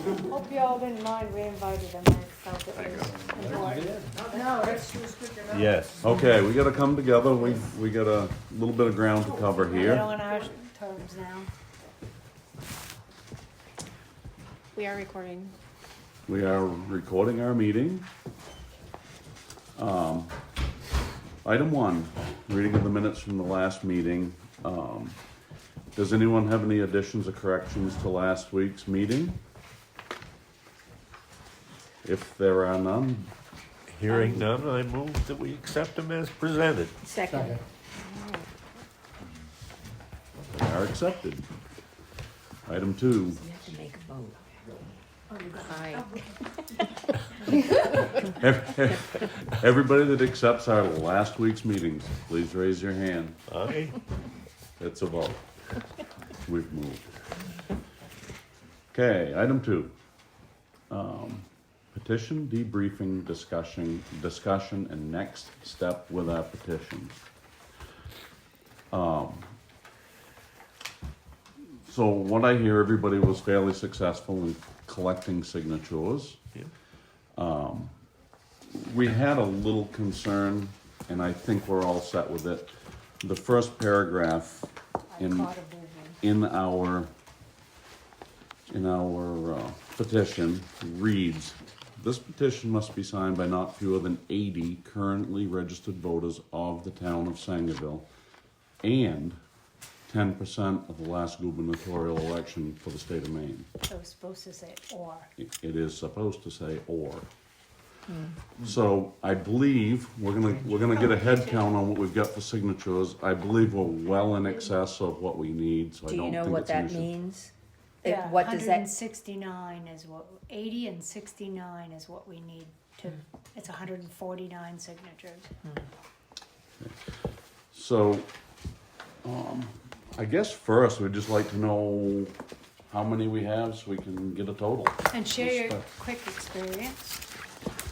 Hope you all didn't mind, we invited them, I felt it was important. No, that's just good to know. Yes. Okay, we gotta come together, we got a little bit of ground to cover Get here. on our terms now. We are recording. We are recording our meeting. Item 1, reading of the minutes from the last meeting. Does anyone have any additions or corrections to last week's meeting? If there are none, Hearing none, I move that we accept them as presented. Second. they are accepted. Item 2, You have to make a vote. Aye. everybody that accepts our last week's meetings, please raise your hand. Aye. It's a vote. We've moved. Okay, item 2. Petition debriefing discussion and next step with our petition. So what I hear, everybody was fairly successful in collecting signatures. Yeah. We had a little concern, and I think we're all set with it. The first paragraph I in caught a boo-boo. in our petition reads, this petition must be signed by not fewer than 80 currently registered voters of the town of Sangerville and 10% of the last gubernatorial election for the state of Maine. It was supposed to say or. It is supposed to say or. So I believe we're gonna get a head count on what we've got for signatures. I believe we're well in excess of what we need, so I Do don't you know think what it's an that issue. means? Yeah, What does that, 169 is what, 80 and 69 is what we need to, it's 149 signatures. So, I guess first we'd just like to know how many we have so we can get a total. And share your quick experience.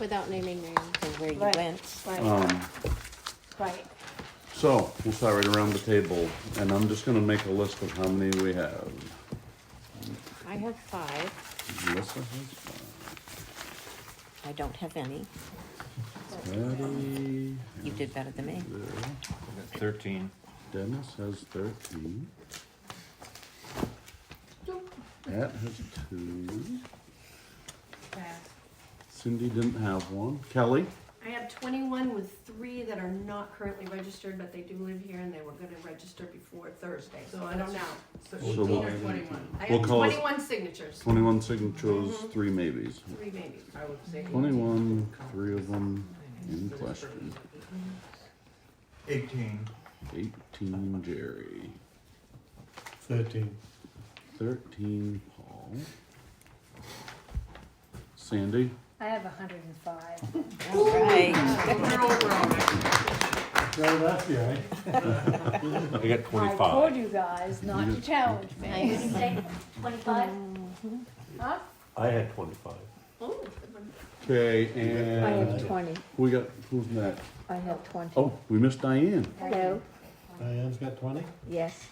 Without naming names. and where you Right. went? Right, right. So, we'll start right around the table, and I'm just gonna make a list of how many we have. I have 5. Melissa has I don't have any. 5. Patty, You did better than me. 13. Dennis has 13. Pat has 2. Cindy didn't have one. Kelly? I have 21 with 3 that are not currently registered, but they do live here and they were gonna register before Thursday, so I don't know. So So 18 we'll- or 21? I We'll have call it- 21 signatures, 21 signatures, 3 maybes. 3 maybe. I would say 21, 3 of them in question. 18. 18 Jerry. 13. 13 Paul. Sandy? I have 105. All right. We're over already. Right up here, eh? I got I 25. told you guys not to challenge me. Did you say 25? Huh? I had 25. Oh, Okay, I have and 20. we got, who's next? I have 20. Oh, we missed Diane. Hello? Diane's got 20? Yes.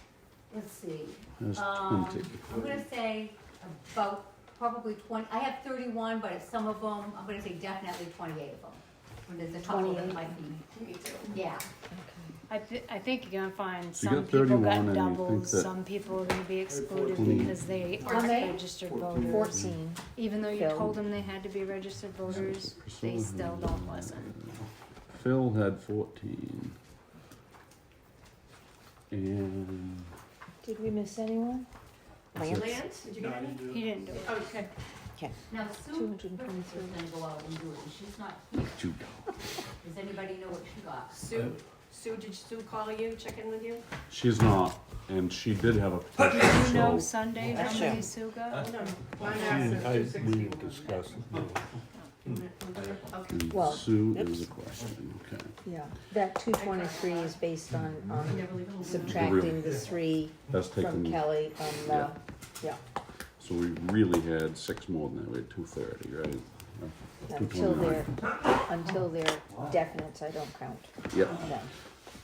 Let's see, Has Um, 20. I'm gonna say about probably 20, I have 31, but some of them, I'm gonna say definitely 28 of them. And there's a couple that 28. might be, me too. yeah. I think you're gonna find So you some got people 31 got and you think doubles, that- some people are gonna be excluded 14. because they How aren't many? registered voters. 14. Even though you Phil. told them they had to be registered voters, they still don't listen. Phil had 14. And Did we miss anyone? Lance? Lance, did you get any? He didn't do it. Oh, okay. Now Sue 223. was gonna go out and do it, and she's not here. Judo. Does anybody know what she got? Sue, did Sue call you, check in with you? She's not, and she did have a Do petition, you know so Sunday how Sure. many Sue got? No. Mine We has 260. discussed it. Okay. and Well, Sue oops. is a question, okay. Yeah. That 223 is based on Never leave home. subtracting the 3 That's from taken, Kelly Yeah. yeah. so we really had 6 more than that, we had 230, right? Until 229. they're definites, I don't count Yep, them.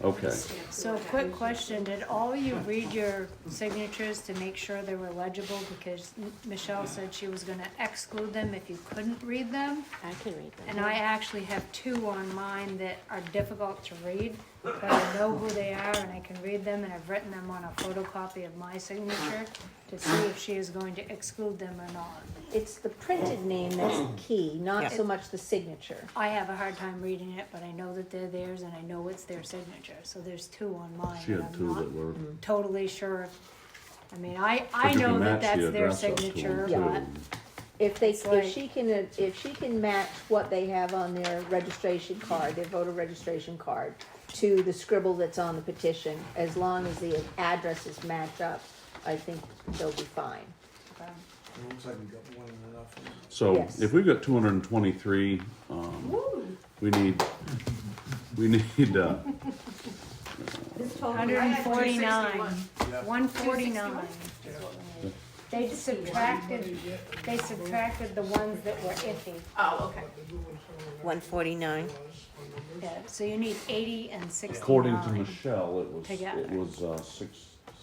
Okay. So quick question, did all you read your signatures to make sure they were legible? Because Michelle said she was gonna exclude them if you couldn't read them. I can read them. And I actually have two on mine that are difficult to read, but I know who they are and I can read them, and I've written them on a photocopy of my signature to see if she is going to exclude them or not. It's the printed name that's the key, not Yeah. so much the signature. I have a hard time reading it, but I know that they're theirs and I know it's their signature, so there's two on mine. She and had I'm two not that were. totally sure. I mean, I But you know can that match the that's their address up to signature, them, but If they, It's like- if she can match what they have on their registration card, their voter registration card, to the scribble that's on the petition, as long as the addresses match up, I think they'll be fine. It looks like we got more than enough. So Yes. if we've got 223, we need, This total. 149, Yeah. 149. They subtracted the ones that were iffy. Oh, okay. 149. Yeah, so you need 80 and 69. according to Michelle, it Together. was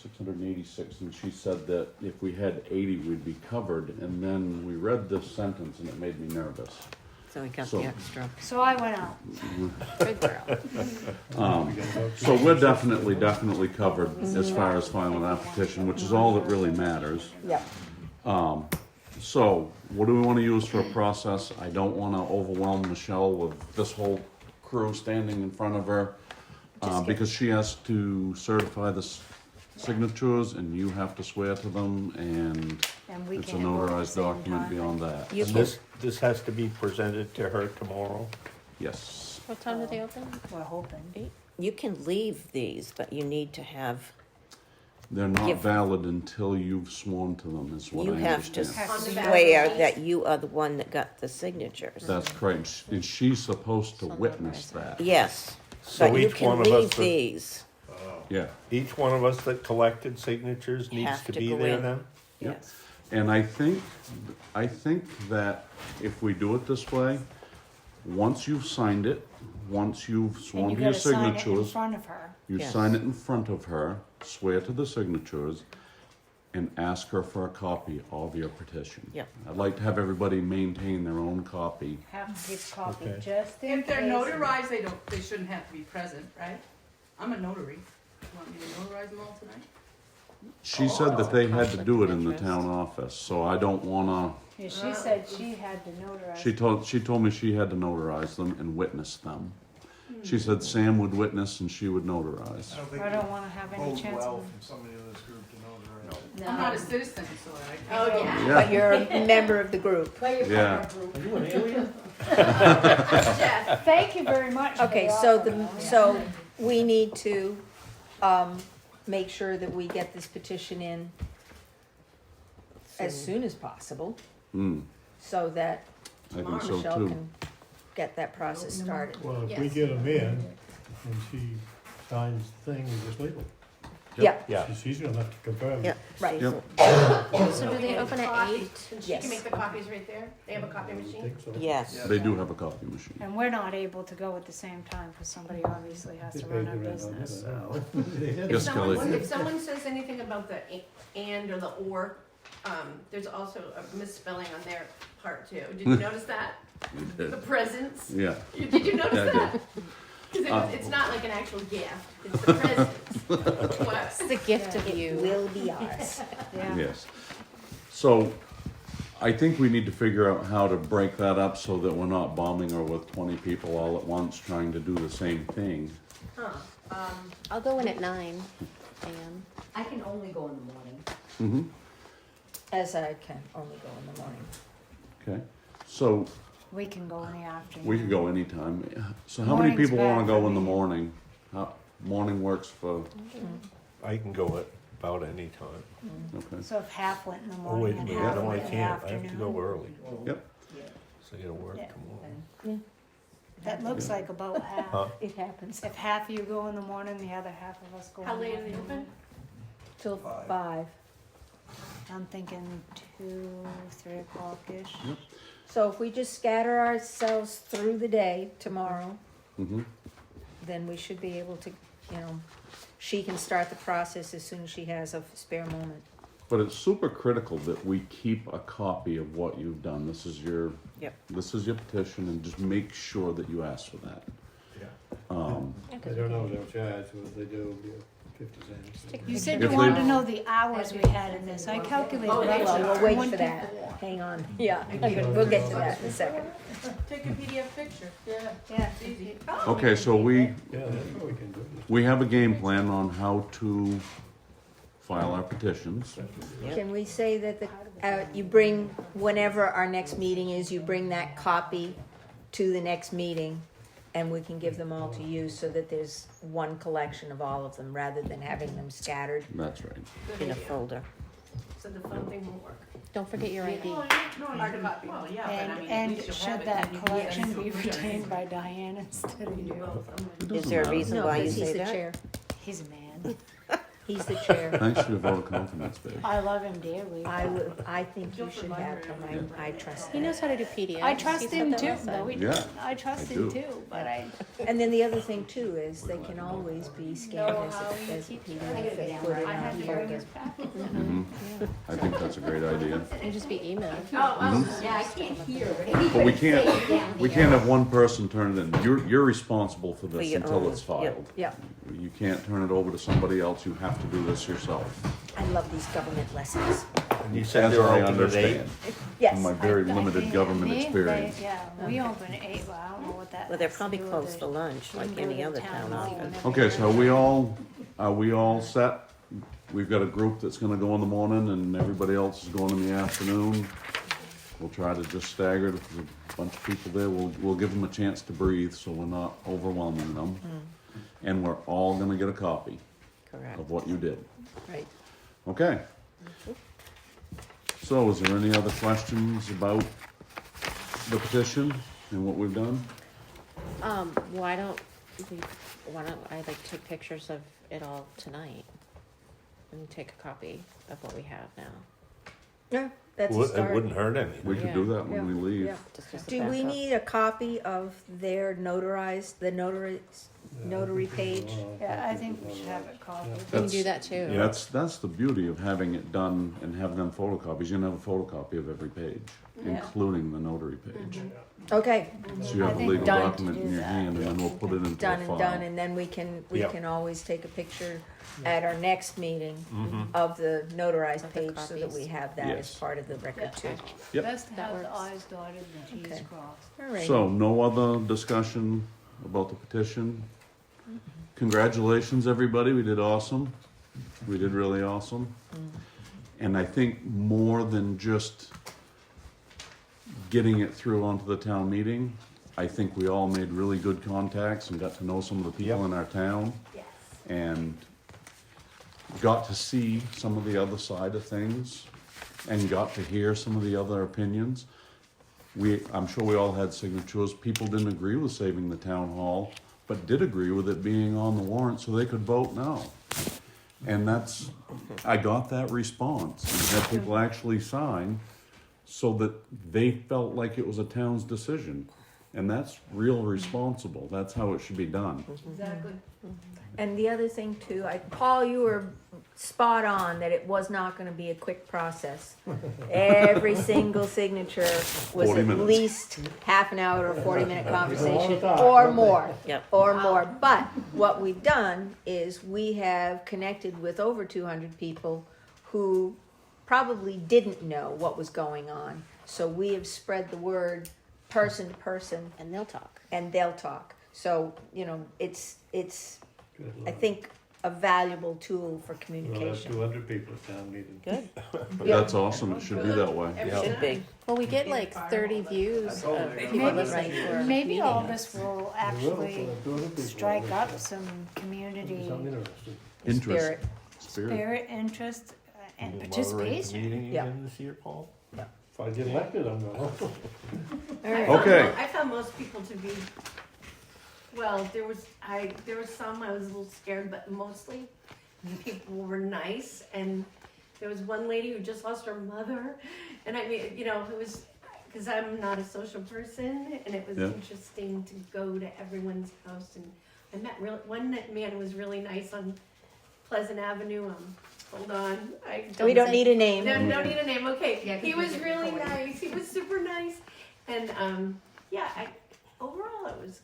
686, and she said that if we had 80, we'd be covered. And then we read this sentence, and it made me nervous. So we got So- the extra. So I went out. Good girl. So we're definitely covered as far as filing that petition, which is all that really matters. Yep. So, what do we want to use for a process? I don't want to overwhelm Michelle with this whole crew standing in front of her, because she has to certify the signatures, and you have to swear to them, and And we it's a can't vote at the notarized same document time. beyond that. You And can, this has to be presented to her tomorrow. Yes. What time do they open? We're hoping. You can leave these, but you need to have, They're not Give- valid until you've sworn to them, is what I you have to understand. On the back. swear that you are the one that got the signatures. That's correct, and she's supposed to witness that. Yes, So but you each one can of us leave that- these. Yeah. Each one of us that collected signatures needs Have to to be go there in. then? Yep. Yes. And I think that if we do it this way, once you've signed it, once you've And sworn you to your gotta sign it in signatures, front of her. you Yes. sign it in front of her, swear to the signatures, and ask her for a copy of your petition. Yep. I'd like to have everybody maintain their own copy. Have to keep a copy Okay. just in If they're case. notarized, they shouldn't have to be present, right? I'm a notary. You want me to notarize them all tonight? She said that they had to do it in the town office, so I don't wanna, Yeah, she said she had to notarize. she told me she had to notarize them and witness them. She said Sam would witness and she would notarize. I don't wanna have any chance of. from somebody in this group to notarize. No. I'm not a citizen, so I. Oh, yeah. Yeah. But you're a member of the group. Yeah. Jeff, Thank you very much. for Okay, the so offer. so we need to, make sure that we get this petition in as soon as possible, Hmm, so that I think so Michelle too. can get that process started. Well, if we Yes. get them in, and she signs the thing, we just leave them. Yeah, Yeah. She's gonna have to confirm. Yeah. right. Yep. So do they open at Coffee. 8? And she Yes. can make the copies right there? They have a copy I machine? think so. Yes. They do have a copy machine. And we're not able to go at the same time, cause somebody obviously has to run our business, so. Yes, Kelly. If someone says anything about the and or the or, there's also a misspelling on their part too. Did you notice that? You The did. presents? Yeah. Did you notice Yeah, I that? did. Because it's not like an actual gift, it's the presents. What? It's the gift of It you. will be ours. Yeah. Yes. So I think we need to figure out how to break that up so that we're not bombing her with 20 people all at once trying to do the same thing. Huh, I'll go in at 9 a.m. I can only go in the morning. Mm-hmm. As I can only go in the morning. Okay. So We can go in the afternoon. we could go anytime. So how many Morning's people want bad to go for in the me. morning? Morning works for, I can go at about any time. okay. So if half went in the Oh, wait morning a and minute, half no, I went in the can't. I afternoon. have to go early. Yep. So I gotta work Yeah. tomorrow. That looks like about half. Huh? It happens. If half of you go in the morning, the other half of us go in the how late are they afternoon. open? Till 5. I'm thinking 2, 3 o'clock-ish. So if we just scatter ourselves through the day tomorrow, Mm-hmm. then we should be able to you know, she can start the process as soon as she has a spare moment. But it's super critical that we keep a copy of what you've done. This is your, Yep. this is your petition, and just make sure that you ask for that. I don't know, they'll charge, what they do, yeah, 50 cents. You said If you wanted they- to know the hours we had in this. I calculated. Oh, roughly Well, we'll wait for 24. that. Hang on. Yeah, we'll get to that in a second. Take a PDF picture. Yeah. Yeah. It's easy. Okay, so we, Yeah, that's what we can do. we have a game plan on how to file our petitions. Yep. Can we say that you bring, whenever our next meeting is, you bring that copy to the next meeting, and we can give them all to you so that there's one collection of all of them, rather than having them scattered? That's right. In a folder. So the phone thing won't work. Don't forget your ID. Well, no, you can, well, yeah, but I mean, at And least you'll have should it, that then you can collection get it. be retained by Diane instead of You can do you? both. I'm It Is doesn't there a matter. reason No, why you because he's say the that? chair. He's a man. He's the chair. Thanks for your vote of confidence, babe. I love him dearly. I think you should have him. I trust He him. knows how to do PDFs. I trust He him said that too, last time. though. Yeah, I trust I him do. too, but I And then the other thing too is they can always be scanned know as how a, he as a keeps PDF track. and put in I a had to bring folder. his packet. Mhm. I think that's a great idea. It'd just be emailed. Oh, yeah, I can't hear. But we can't have one person turn it in. You're responsible for For this your until own, it's yep. filed. Yeah, You can't turn it over to somebody else. You have to do this yourself. I love these government lessons. And you said As they were I open at 8? understand, Yes. from my very limited government Me, experience. Yeah, we open at 8, well, I don't know what that. Well, they're has to probably do with closed it. for lunch, We like can go any to other the town hall office. whenever Okay, you're so are we all set? We've got a group that's gonna go in the morning and everybody else is going in the afternoon. We'll try to just stagger it. If there's a bunch of people there, we'll give them a chance to breathe so we're not overwhelming them. And we're all gonna get a copy Correct. of what you did. Right. Okay. So is there any other questions about the petition and what we've done? Why don't I like take pictures of it all tonight? And take a copy of what we have now. Yeah, that's a It start. wouldn't hurt anything. We could do that when we leave. Yeah. Just as a Do we backup. need a copy of their notarized, the notary page? Yeah, I think we should have it copied. We can do that too. Yeah. That's the beauty of having it done and having them photocopies. You're gonna have a photocopy of every page, including the notary page. Okay, So you I have a think legal done to document do in your that. hand, and then we'll put it into a done and file. done, and then we Yeah. can always take a picture at our next meeting Mm-hmm. of the notarized Of the page so that copies. we have that as Yes. part of the record too. Yep. Best to That have the works. I's dotted and T's Okay. crossed. All right. So, no other discussion about the petition? Congratulations, everybody, we did awesome. We did really awesome. And I think more than just getting it through onto the town meeting, I think we all made really good contacts and got to know some of the people in our town. Yes. And got to see some of the other side of things and got to hear some of the other opinions. I'm sure we all had signatures. People didn't agree with saving the town hall, but did agree with it being on the warrant so they could vote no. And I got that response. And had people actually sign so that they felt like it was a town's decision. And that's real responsible. That's how it should be done. Exactly. And the other thing too, Paul, you were spot on that it was not gonna be a quick process. Every single signature was 40 at minutes. least half an hour or 40-minute conversation time, or don't more. Yep. Or more, but what we've done is we have connected with over 200 people who probably didn't know what was going on. So we have spread the word person to person, And they'll talk. and they'll talk. So, it's Good I luck. think a valuable tool for We'll have communication. 200 people at town meeting. Good. That's awesome. It should be that way. Should be. Well, we get like 30 views of people listening for Maybe all meetings. this will We will, actually so 200 people. strike up some community Some interested. Interest. Spirit. spirit, interest, and You'll moderate the participation. meeting Yeah. again this year, Paul? If I get elected, I'm gonna. Okay. I found most people to be, well, there was some I was a little scared, but mostly people were nice. And there was one lady who just lost her mother. And I mean, it was, because I'm not a social person, and it was Yeah. interesting to go to everyone's house. And I met one man who was really nice on Pleasant Avenue. Hold on, We don't need a name. No, don't need a name. Okay, Yeah, 'cause he we was get really recorded. nice. He was super nice, and overall it was.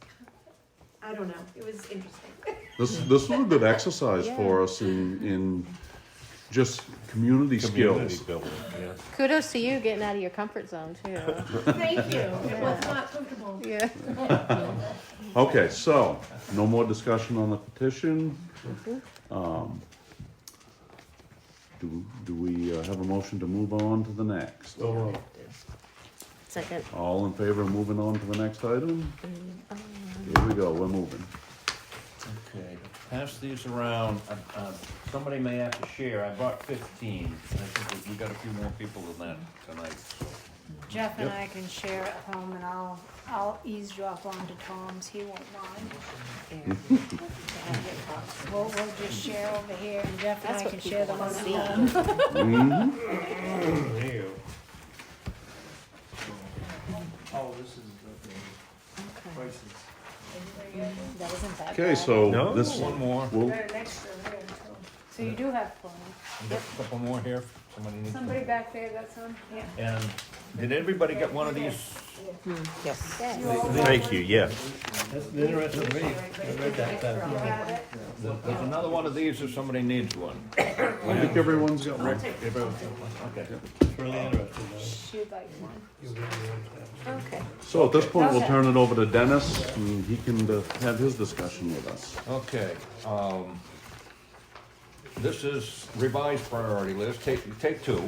I don't know. It was interesting. This was a good exercise for us in just community Community skills. building, yeah. Kudos to you getting out of your comfort zone too. Thank you. It was not comfortable. Yeah. Okay, so, no more discussion on the petition. Do we have a motion to move on to the next? So moved. Second. All in favor of moving on to the next item? Here we go, we're moving. Okay, pass these around. Somebody may have to share. I bought 15. I think we got a few more people than that tonight. So. Jeff and I can share at home, and I'll eavesdrop onto Tom's, he won't mind. We'll just share over here, and Jeff and That's I what can share the people one at wanna home. There you Oh, this is the prices. That isn't that Okay, bad. so No. this, One more. we'll, Got an extra there, too. So you do have plenty. Yep, a couple more here. Somebody needs Somebody one. back there got some? Yeah. And did everybody get one of these? Yes. Thank you, yes. That's an interesting read. I read that. You have it? There's another one of these if somebody needs one. I think everyone's got one. Okay. It's really interesting. She'd like one. You'll get one. Okay. So at this point, we'll Okay. turn it over to Dennis, and he can have his discussion with us. Okay, this is revised priority list, take two.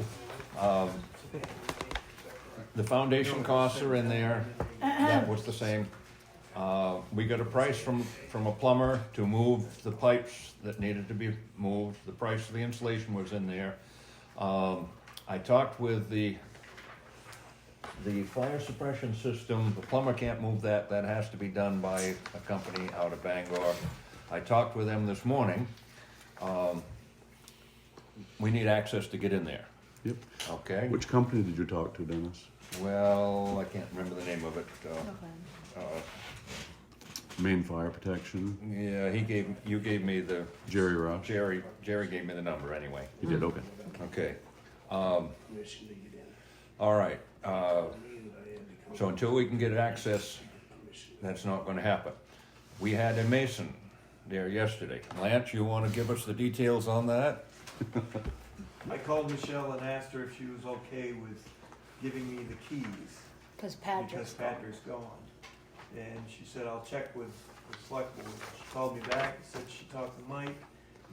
The foundation costs are in there, that was the same. We got a price from a plumber to move the pipes that needed to be moved, the price of the insulation was in there. I talked with the fire suppression system, the plumber can't move that, that has to be done by a company out of Bangor. I talked with them this morning. We need access to get in there, Yep. okay? Which company did you talk to, Dennis? Well, I can't remember the name of it. Main Fire Protection, Yeah, you gave me the, Jerry Rush? Jerry gave me the number anyway. You did, okay. Okay. All right, so until we can get access, that's not gonna happen. We had a mason there yesterday. Lance, you wanna give us the details on that? I called Michelle and asked her if she was okay with giving me the keys, Because because Patrick's. Patrick's gone. And she said, I'll check with the select board. She called me back, said she talked to Mike.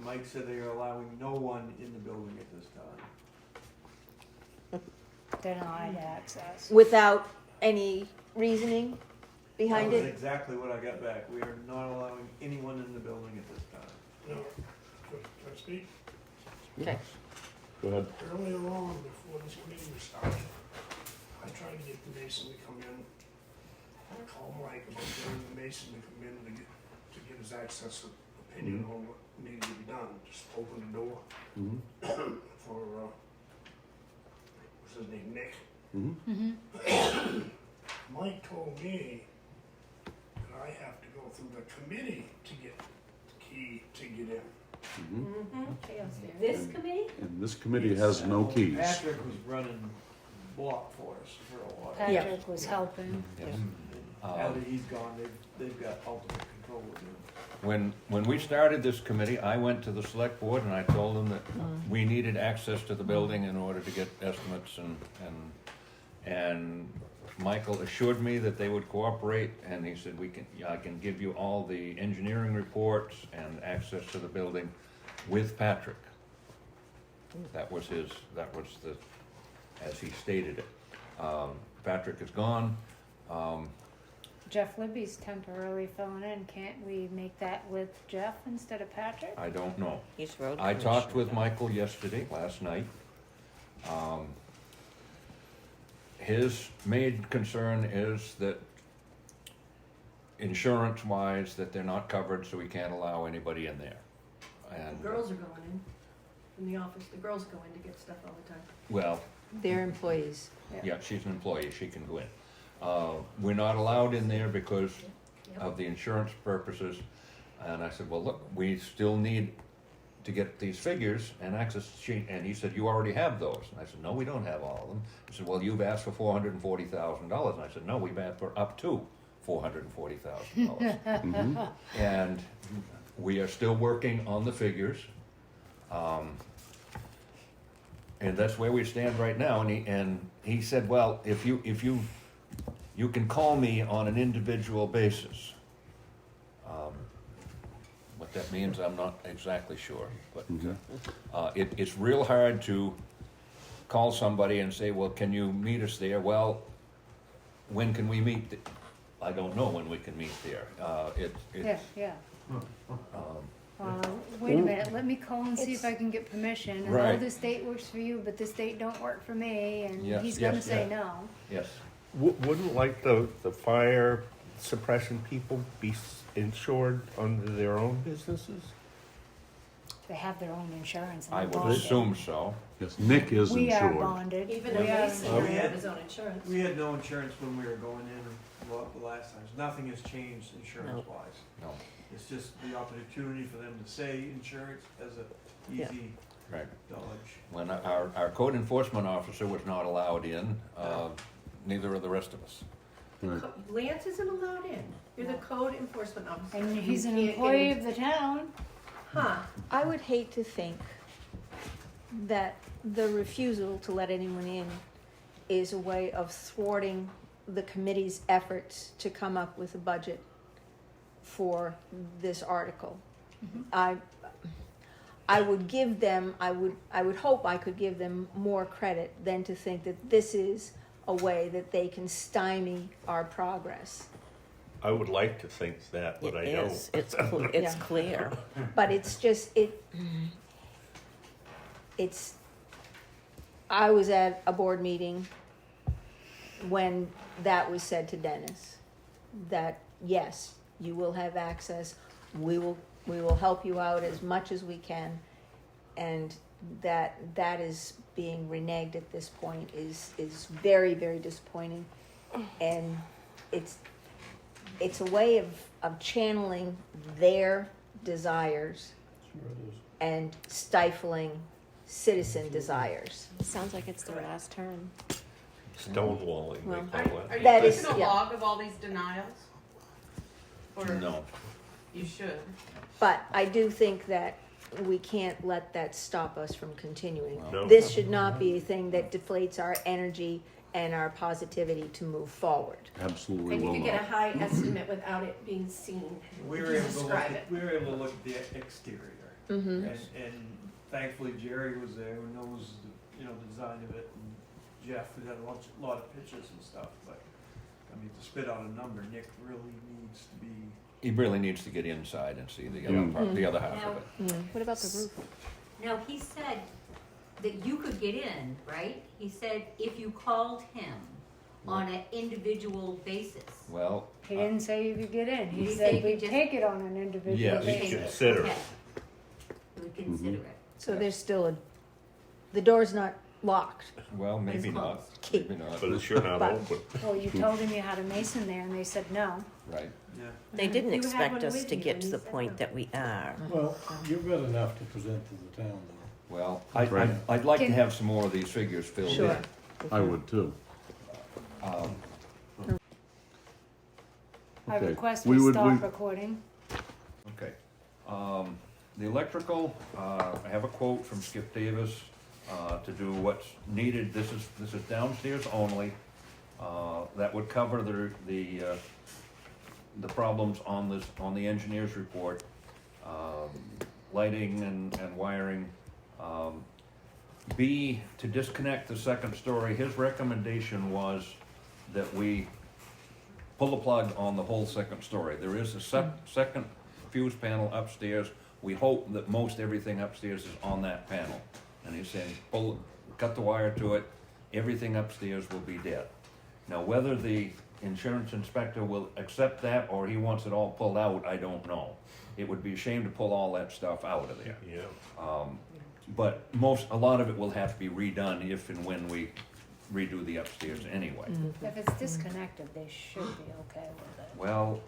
Mike said they are allowing no one in the building at this time. Denied access. Without any reasoning behind That was it? exactly what I got back. We are not allowing anyone in the building at this time. No, can I speak? Okay. Go ahead. Earlier on, before this meeting started, I tried to get the mason to come in. I called Mike about getting the mason to come in to get his access opinion on what needed to be done, just open the door Mhm. for, what's his name, Nick? Mhm. Mike told me that I have to go through the committee to get the key to get in. Mhm. This committee? And this committee has no keys. Patrick was running block for us for a while. Patrick was helping. Yes. Now that he's gone, they've got ultimate control of him. When we started this committee, I went to the select board and I told them that we needed access to the building in order to get estimates and Michael assured me that they would cooperate and he said, I can give you all the engineering reports and access to the building with Patrick. That was as he stated it. Patrick is gone. Jeff Libby's temporarily filling in. Can't we make that with Jeff instead of Patrick? I don't know. He's road I talked commissioner. with Michael yesterday, last night. His main concern is that insurance-wise, that they're not covered, so we can't allow anybody in there. And, The girls are going in from the office. The girls go in to get stuff all the time. well, They're employees. yeah, she's an employee, she can go in. We're not allowed in there because of the insurance purposes. And I said, well, look, we still need to get these figures and access sheet, and he said, you already have those. And I said, no, we don't have all of them. He said, well, you've asked for $440,000. And I said, no, we've asked for up to $440,000. And we are still working on the figures. And that's where we stand right now. And he said, well, if you can call me on an individual basis. What that means, I'm not exactly sure, but it's real hard to call somebody and say, well, can you meet us there? Well, when can we meet? I don't know when we can meet there. Yeah. Wait a minute, let me call and see if I can get permission. I know Right. this date works for you, but this date don't work for me, and Yes, he's gonna yes, say yeah. no. Yes. Wouldn't like the fire suppression people be insured under their own businesses? They have their own insurance and I they're would bonded. assume so. Yes, Nick is We are insured. bonded. Even We a are mason insured. we had had- his own insurance. We had no insurance when we were going in the last times. Nothing has changed insurance-wise. No. It's just the opportunity for them to say insurance as a easy Right. dodge. When our code enforcement officer was not allowed in, neither are the rest of us. Right. Lance isn't allowed in. You're the code enforcement officer. And he's an You can't get employee in- of the town. Huh. I would hate to think that the refusal to let anyone in is a way of thwarting the committee's efforts to come up with a budget for this article. I would give them, I would hope I could give them more credit than to think that this is a way that they can stymie our progress. I would like to think that, but I It don't. is, it's Yeah. clear. But it's just, I was at a board meeting when that was said to Dennis, that yes, you will have access, we will help you out as much as we can, and that is being reneged at this point is very, very disappointing, and it's a way of channeling their desires Sure it is. and stifling citizen desires. Sounds like it's their last term. Stonewalling, Well, they call Are it. you That is- keeping a yeah. log of all these denials? Or No. you should. But I do think that we can't let that stop us from continuing. No. This should not be a thing that deflates our energy and our positivity to move forward. Absolutely And you will could get a not. high estimate without it being seen. We If were you able to look describe at, it. we were able to look at the exterior. Mm-hmm. And thankfully Jerry was there, who knows, the design of it, and Jeff, who had a lot of pictures and stuff, but, I mean, to spit out a number, Nick really needs to be, He really needs to get inside and see the other part, the other half of it. What about the roof? Now, he said that you could get in, right? He said if you called him on an individual basis. Well, He didn't say you could get in, he He said said you we could just- take it on an individual Yes, You basis. consider Okay. it. We would consider it. So there's still the door's not locked. well, maybe It's not, closed. maybe not, But it's sure not But- open. Well, you told him you had a mason there and they said no. right? yeah. They didn't You had expect one us with to you get when to you the said point that. that we are. Well, you've got enough to present to the town, though. Well, Right. I'd like to Can- have some more of these figures filled Sure. in. I would too. I Okay. request We we would- stop we- recording. Okay. The electrical, I have a quote from Skip Davis, to do what's needed. This is downstairs only. That would cover the problems on the engineer's report. Lighting and wiring. B, to disconnect the second story. His recommendation was that we pull the plug on the whole second story. There is a second fuse panel upstairs. We hope that most everything upstairs is on that panel. And he's saying, cut the wire to it, everything upstairs will be dead. Now, whether the insurance inspector will accept that or he wants it all pulled out, I don't know. It would be a shame to pull all that stuff out of there. Yeah. But a lot of it will have to be redone if and when we redo the upstairs anyway. If it's disconnected, they should be okay with it. Well,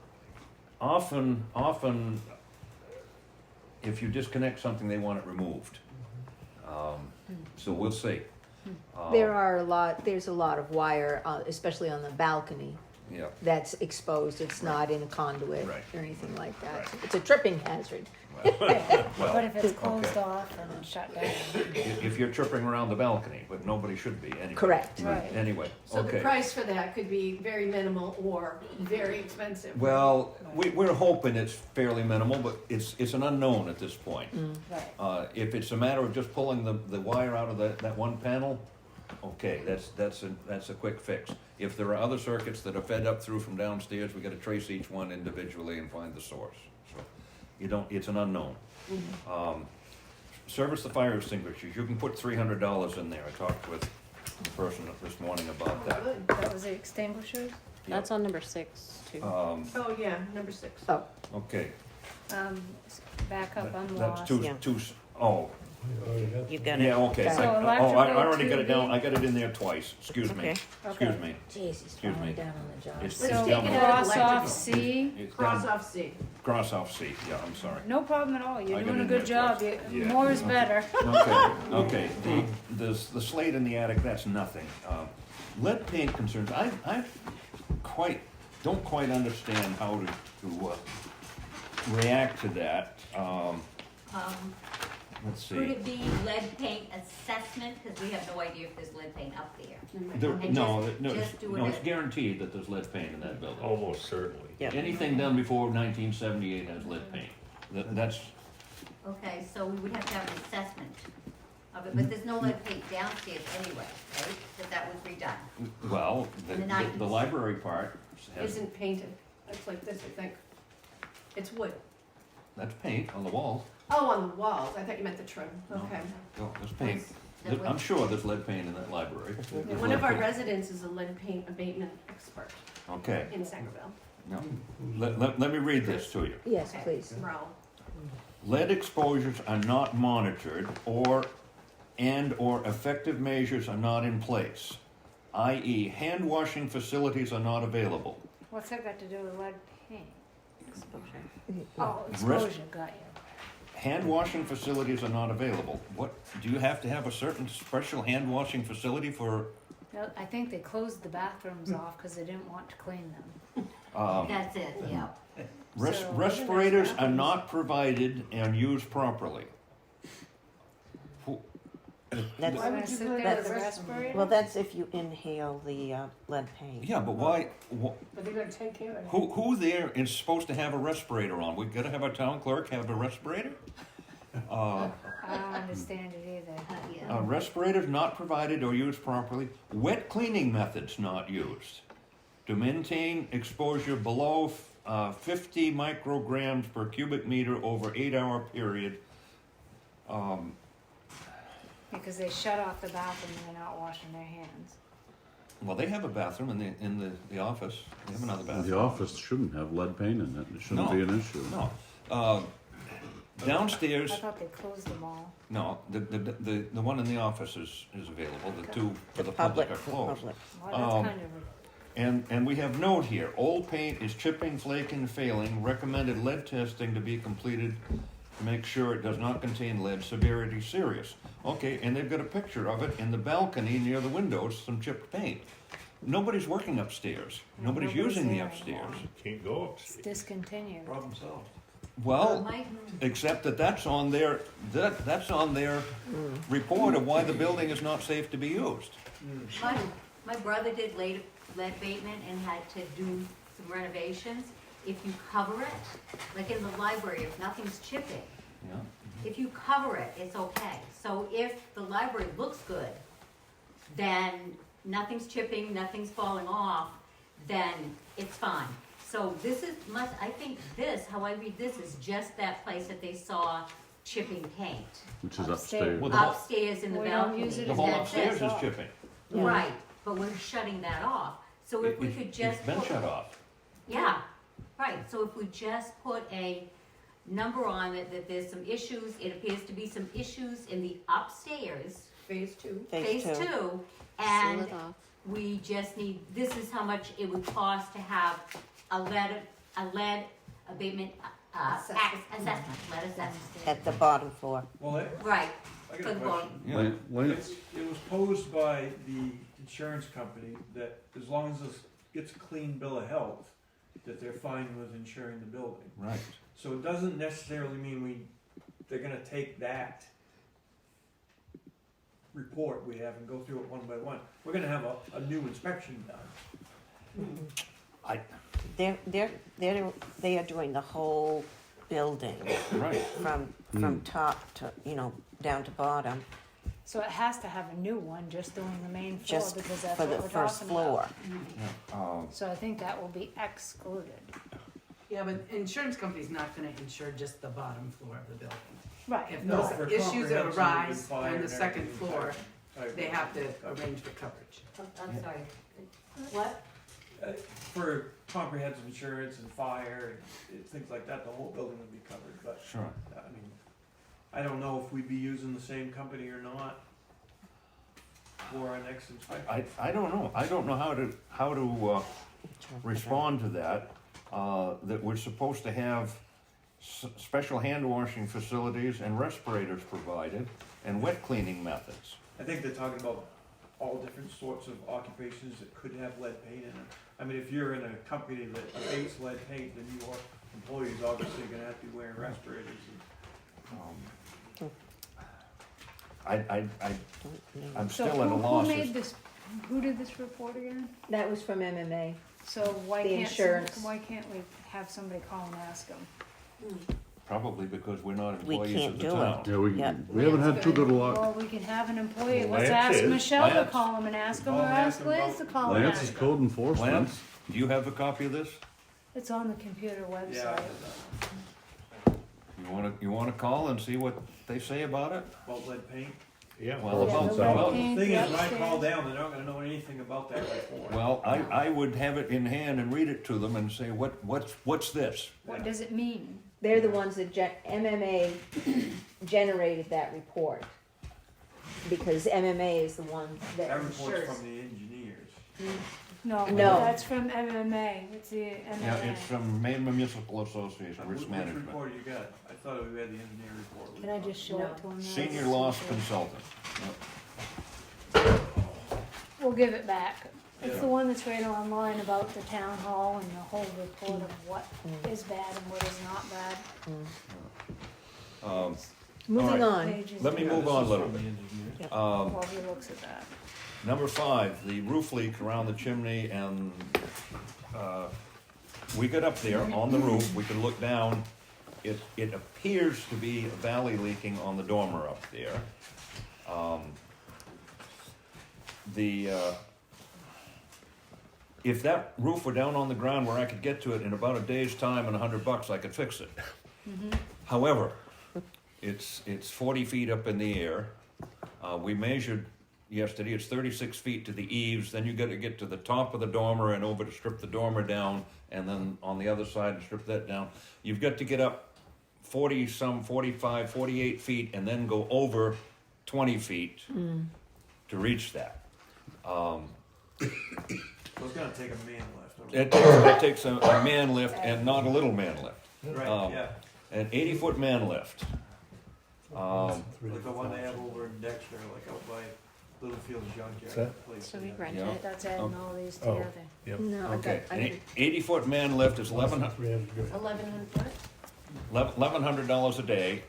often if you disconnect something, they want it removed. So we'll see. There's a lot of wire, especially on the balcony, Yeah. that's exposed. It's not in a conduit Right. or anything like that. Right. It's a tripping hazard. But if it's closed off and shut down. If you're tripping around the balcony, but nobody should be anyway. Correct. Right. Anyway, So the okay. price for that could be very minimal or very expensive. Well, we're hoping it's fairly minimal, but it's an unknown at this point. Right. If it's a matter of just pulling the wire out of that one panel, okay, that's a quick fix. If there are other circuits that are fed up through from downstairs, we gotta trace each one individually and find the source. So it's an unknown. Service the fire extinguishers, you can put $300 in there. I talked with the person this morning about that. Good. That was the extinguishers? That's on number 6 too. Oh, yeah, number 6. Oh, Okay. Back up, I'm That's lost. two, Yeah. oh, We already have You some. got it. yeah, okay. So I electrical already got it down, tubing. I got it in there twice, excuse me, Okay. excuse me. jeez, he's Excuse falling me. down on the job. It's So down take it the- out. cross off Electrical. C, It's Cross down, off C. cross off C, yeah, I'm sorry. no problem at all, you're I got doing a in good there job, twice. Yeah. more is better. Okay, the slate in the attic, that's nothing. Lead paint concerns, I don't quite understand how to react to that. Let's Could see. it be lead paint assessment, because we have no idea if there's lead paint up there. And No, just do no, it it's as- guaranteed that there's lead paint in that building. Almost certainly. Yeah. Anything done before 1978 has lead paint. That's, Okay, so we would have to have an assessment of it, but there's no lead paint downstairs anyway, right? Because that was redone. well, In the the 90s. library part has, Isn't painted. It's like this, I think. It's wood. that's paint on the walls. Oh, on the walls. I thought you meant the trim. No. Okay. No, there's paint. That was- I'm sure there's lead paint in that library. Yeah, There's one lead of our paint. residents is a lead paint abatement expert Okay, in Sangerville. no. Let me read this to you. Yes, Okay. please. Merle. Lead exposures are not monitored or effective measures are not in place, i.e. hand washing facilities are not available. What's that got to do with lead paint? Exposure. Oh, exposure, got you. Hand washing facilities are not available. What, do you have to have a certain special hand washing facility for, No, I think they closed the bathrooms off because they didn't want to clean them. That's it, yeah. So- respirators are not provided and used properly? That's, Why would you sit there with a respirator? well, that's if you inhale the lead paint. Yeah, but why, But they're gonna take care of it. who there is supposed to have a respirator on? We gotta have our town clerk have a respirator? I don't understand it either. Yeah. Respirators not provided or used properly. Wet cleaning methods not used. To maintain exposure below 50 micrograms per cubic meter over 8-hour period. Because they shut off the bathroom and they're not washing their hands. Well, they have a bathroom in the office. They have another bathroom. The office shouldn't have lead paint in it. It shouldn't No. be an issue. No. Downstairs, I thought they closed them all. no, the one in the office is available. The two for the public are For closed. public. Well, that's kind of, And we have note here, old paint is chipping, flaking, failing, recommended lead testing to be completed to make sure it does not contain lead, severity serious. Okay, and they've got a picture of it in the balcony near the windows, some chipped paint. Nobody's working upstairs, nobody's Nobody's using the there upstairs. anymore. Can't go it's upstairs. discontinued. Problem solved. Well, Mike, except that's on their, that's on their report of why the building is not safe to be used. my brother did lead abatement and had to do some renovations. If you cover it, like in the library, if nothing's chipping, Yeah. if you cover it, it's okay. So if the library looks good, then nothing's chipping, nothing's falling off, then it's fine. So this is I think this, how I read this, is just that place that they saw chipping paint. Which is Upstairs. upstairs. Well, the whole- Upstairs in the We don't balcony. use it The as whole That's upstairs it. is chipping. Yeah. Right, but we're shutting that off. So if we could just It's been put- shut off. Yeah, right, so if we just put a number on it, that there's some issues, it appears to be some issues in the upstairs, Phase 2. phase two, Seal and it off. we just need, this is how much it would cost to have a lead abatement assessment, lead assessment. At the bottom floor. Well, Right, I for got a the question. bottom. It was posed by the insurance company that as long as this gets a clean bill of health, that they're fine with insuring the building. Right. So it doesn't necessarily mean they're gonna take that report we have and go through it one by one. We're gonna have a new inspection done. They are doing the whole building Right. from top to, down to bottom, So it has to have a new one, just doing the main floor, just because that's for what the we're first talking floor. about. So I think that will be excluded. Yeah, but insurance company's not gonna insure just the bottom floor of the building. Right. If No, those for issues comprehensive arise and fire on the and second everything, floor, I agree. they have to arrange for coverage. I'm sorry, what? For comprehensive insurance and fire and things like that, the whole building would be covered, but, Sure. I mean, I don't know if we'd be using the same company or not for our next inspection. I don't know. I don't know how to respond to that. That we're supposed to have special hand washing facilities and respirators provided and wet cleaning methods. I think they're talking about all different sorts of occupations that could have lead paint in them. I mean, if you're in a company that abates lead paint, then your employees obviously are gonna have to be wearing respirators and, I'm So still at a who loss. made this, who did this report again? That was from MMA. So why The can't, insurance. why can't we have somebody call and ask them? Probably because we're not We employees can't of the do it. town. Yeah. We haven't had too good a luck. Well, we can have an employee, Well, let's Lance ask is. Michelle to Lance. call him and ask him, or Well, ask ask him Liz to about- call and Lance ask is him. code enforcement. Lance, do you have a copy of this? It's on the computer yeah. website. You wanna call and see what they say about it? About lead paint. Yeah. Well, Yeah, about the that. red Well, paint, Thing the is, when I call upstairs. down, they're not gonna know anything about that report. Well, I would have it in hand and read it to them and say, what's this? What does it mean? They're the ones that MMA generated that report. Because MMA is the one that That report's insures. from the engineers. No, No. that's from MMA, it's the Yeah, MMA. it's from Maine Municipal Association, Risk Which Management. report you got? I thought we had the engineer report. Can I just show it to him? now? Senior loss consultant. We'll give it back. It's Yeah. the one that's right online about the town hall and the whole report of what is bad and what is not bad. Moving All on. Pages Let me in- move on a little From the bit. engineer. While he looks at that. Number 5, the roof leak around the chimney, and we got up there on the roof, we could look down. It appears to be a valley leaking on the dormer up there. If that roof were down on the ground where I could get to it in about a day's time and $100, I could fix it. However, it's 40 feet up in the air. We measured yesterday, it's 36 feet to the eaves, then you gotta get to the top of the dormer and over to strip the dormer down, and then on the other side to strip that down. You've got to get up 45, 48 feet, and then go over 20 feet to reach that. So it's gonna take a man lift. It takes a man lift, and not a little man lift. Right, yeah. An 80-foot man lift. Like the one they have over in Dexter, like out by Littlefield's junkyard. that- place. So we Yeah. rent Yeah. it. That's adding all these Oh. together. Yep. No, Okay, I an got, 80-foot man lift is $1,100 a day,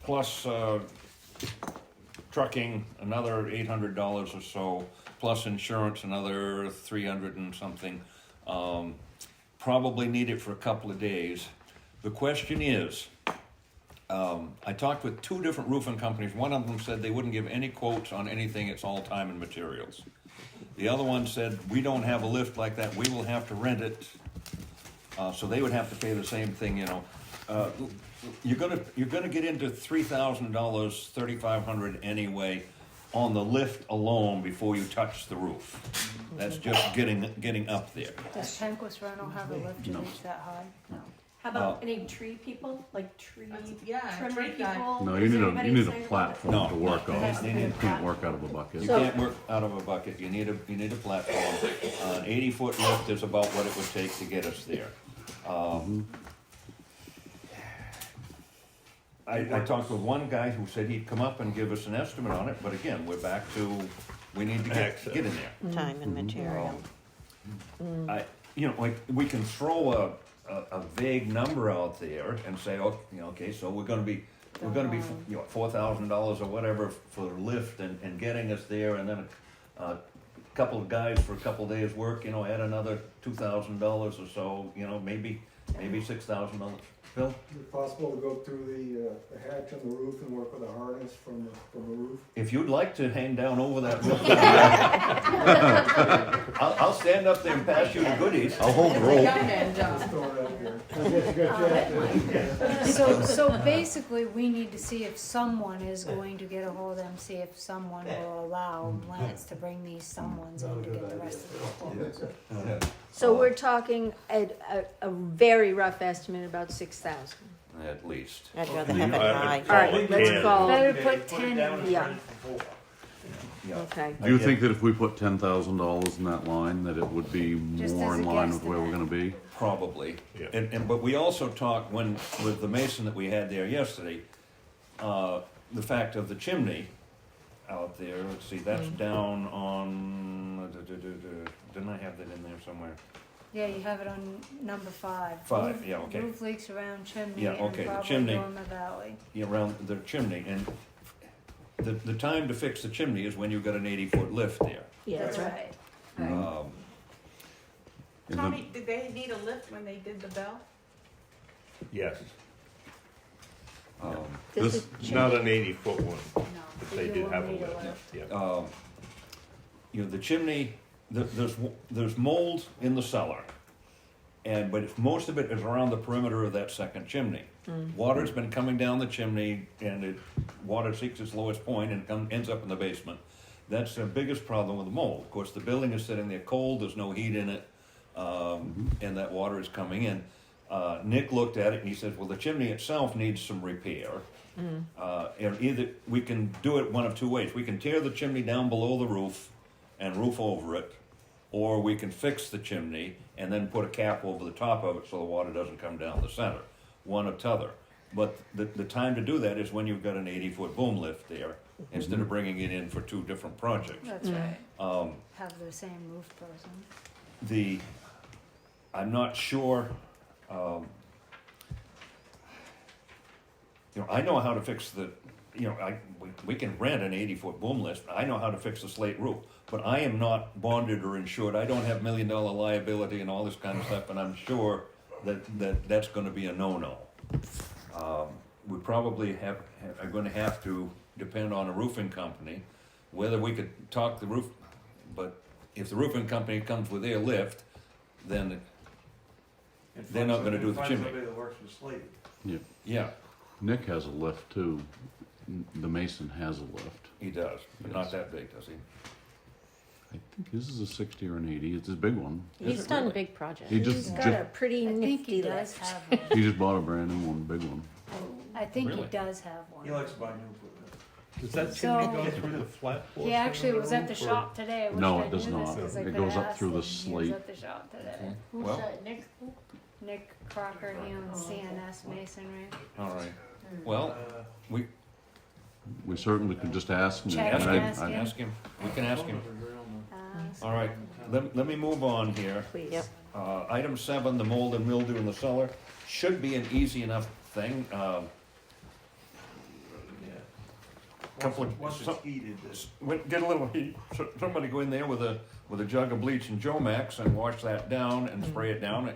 plus trucking, another $800 or so, plus insurance, another 300 and something. Probably need it for a couple of days. The question is, I talked with 2 different roofing companies. One of them said they wouldn't give any quotes on anything, it's all time and materials. The other one said, we don't have a lift like that, we will have to rent it. So they would have to pay the same thing, you know. You're gonna get into $3,000, $3,500 anyway on the lift alone before you touch the roof. That's just getting up there. Does Penquist Rental have a lift to reach that high? No. How about any tree people, like tree Yeah, trimmer tree guy. people? No, Is you anybody need a saying about platform No, to work no, on. it You needs- can't work out of a bucket. You So- can't work out of a bucket, you need a platform. An 80-foot lift is about what it would take to get us there. I talked with one guy who said he'd come up and give us an estimate on it, but again, we're back to, we need to get in there. Time and material. Like, we can throw a vague number out there and say, okay, so we're gonna be, $4,000 or whatever for the lift and getting us there, and then a couple of guys for a couple of days' work, add another $2,000 or so, maybe $6,000. Phil? Is it possible to go through the hatch on the roof and work with a harness from the roof? If you'd like to hang down over that roof, I'll stand up there and pass you the goodies. I'll hold the It's a rope. young man job. Just throw it out there. So basically, we need to see if someone is going to get a hold of them, see if someone will allow Lance to bring these someones in to get the rest of the quotes. So we're talking a very rough estimate, about 6,000. At least. I'd rather have it I would high. call All right, it let's 10. call, Better Yeah, put you it 10 down in. as Yeah. ready for 4. Yeah. okay. Do you think that if we put $10,000 in that line, that it would be Just more as in a line with where we're guesstimate. gonna be? Probably. Yeah. But we also talked with the mason that we had there yesterday, the fact of the chimney out there, let's see, that's down on, didn't I have that in there somewhere? Yeah, you have it on number 5. 5, Roof- yeah, okay. Roof leaks around chimney Yeah, and okay, the probably chimney. go in the valley. Around the chimney, and the time to fix the chimney is when you've got an 80-foot lift there. Yeah, That's right. Um, And Tommy, did they need a lift when they did the bell? Yes, This This- is not an 80-foot one, No, but they you did will have a need lift, yeah. The chimney, there's mold in the cellar, but most of it is around the perimeter of that second chimney. Water's been coming down the chimney, and water seeks its lowest point and ends up in the basement. That's the biggest problem with the mold. Of course, the building is sitting there cold, there's no heat in it, and that water is coming in. Nick looked at it and he said, well, the chimney itself needs some repair. And either, we can do it one of two ways. We can tear the chimney down below the roof and roof over it, or we can fix the chimney and then put a cap over the top of it so the water doesn't come down the center. One or t'other. But the time to do that is when you've got an 80-foot boom lift there, instead of bringing it in for two different projects. That's right. Have the same roof person. I'm not sure, I know how to fix we can rent an 80-foot boom lift. I know how to fix the slate roof, but I am not bonded or insured. I don't have $1 million liability and all this kind of stuff, and I'm sure that's gonna be a no-no. We probably are gonna have to depend on a roofing company, whether we could talk the roof, but if the roofing company comes with their lift, then And they're not gonna do the find chimney. somebody that works with slate. Yeah, Nick has a lift too. The mason has a lift. he does, but not that big, does he? I think his is a 60 or an 80. It's a big one. He's done big projects. He He's just, got a pretty I think nifty he does lift. have one. he just bought a brand new one, big one. I think he Really? does have one. He likes to buy new equipment. Does that So- chimney go through the flat portion? He actually of the was at the roof, or- shop today. I wish No, I it does knew this, not. 'cause I It could've goes up asked through the him. He slate. was at the shop today. Who's Well- that, Nick? Nick Crocker, he owns CNS Masonry. All right, well, We certainly could just ask him. Check and and I- ask I- him. ask him, we can ask him. Uh, All right, let me move on here. Please. Yep. Item 7, the mold and mildew in the cellar, should be an easy enough thing. Couple of- Once it's heated, Get a little heat, somebody go in there with a jug of bleach and Jomax and wash that down and spray it down,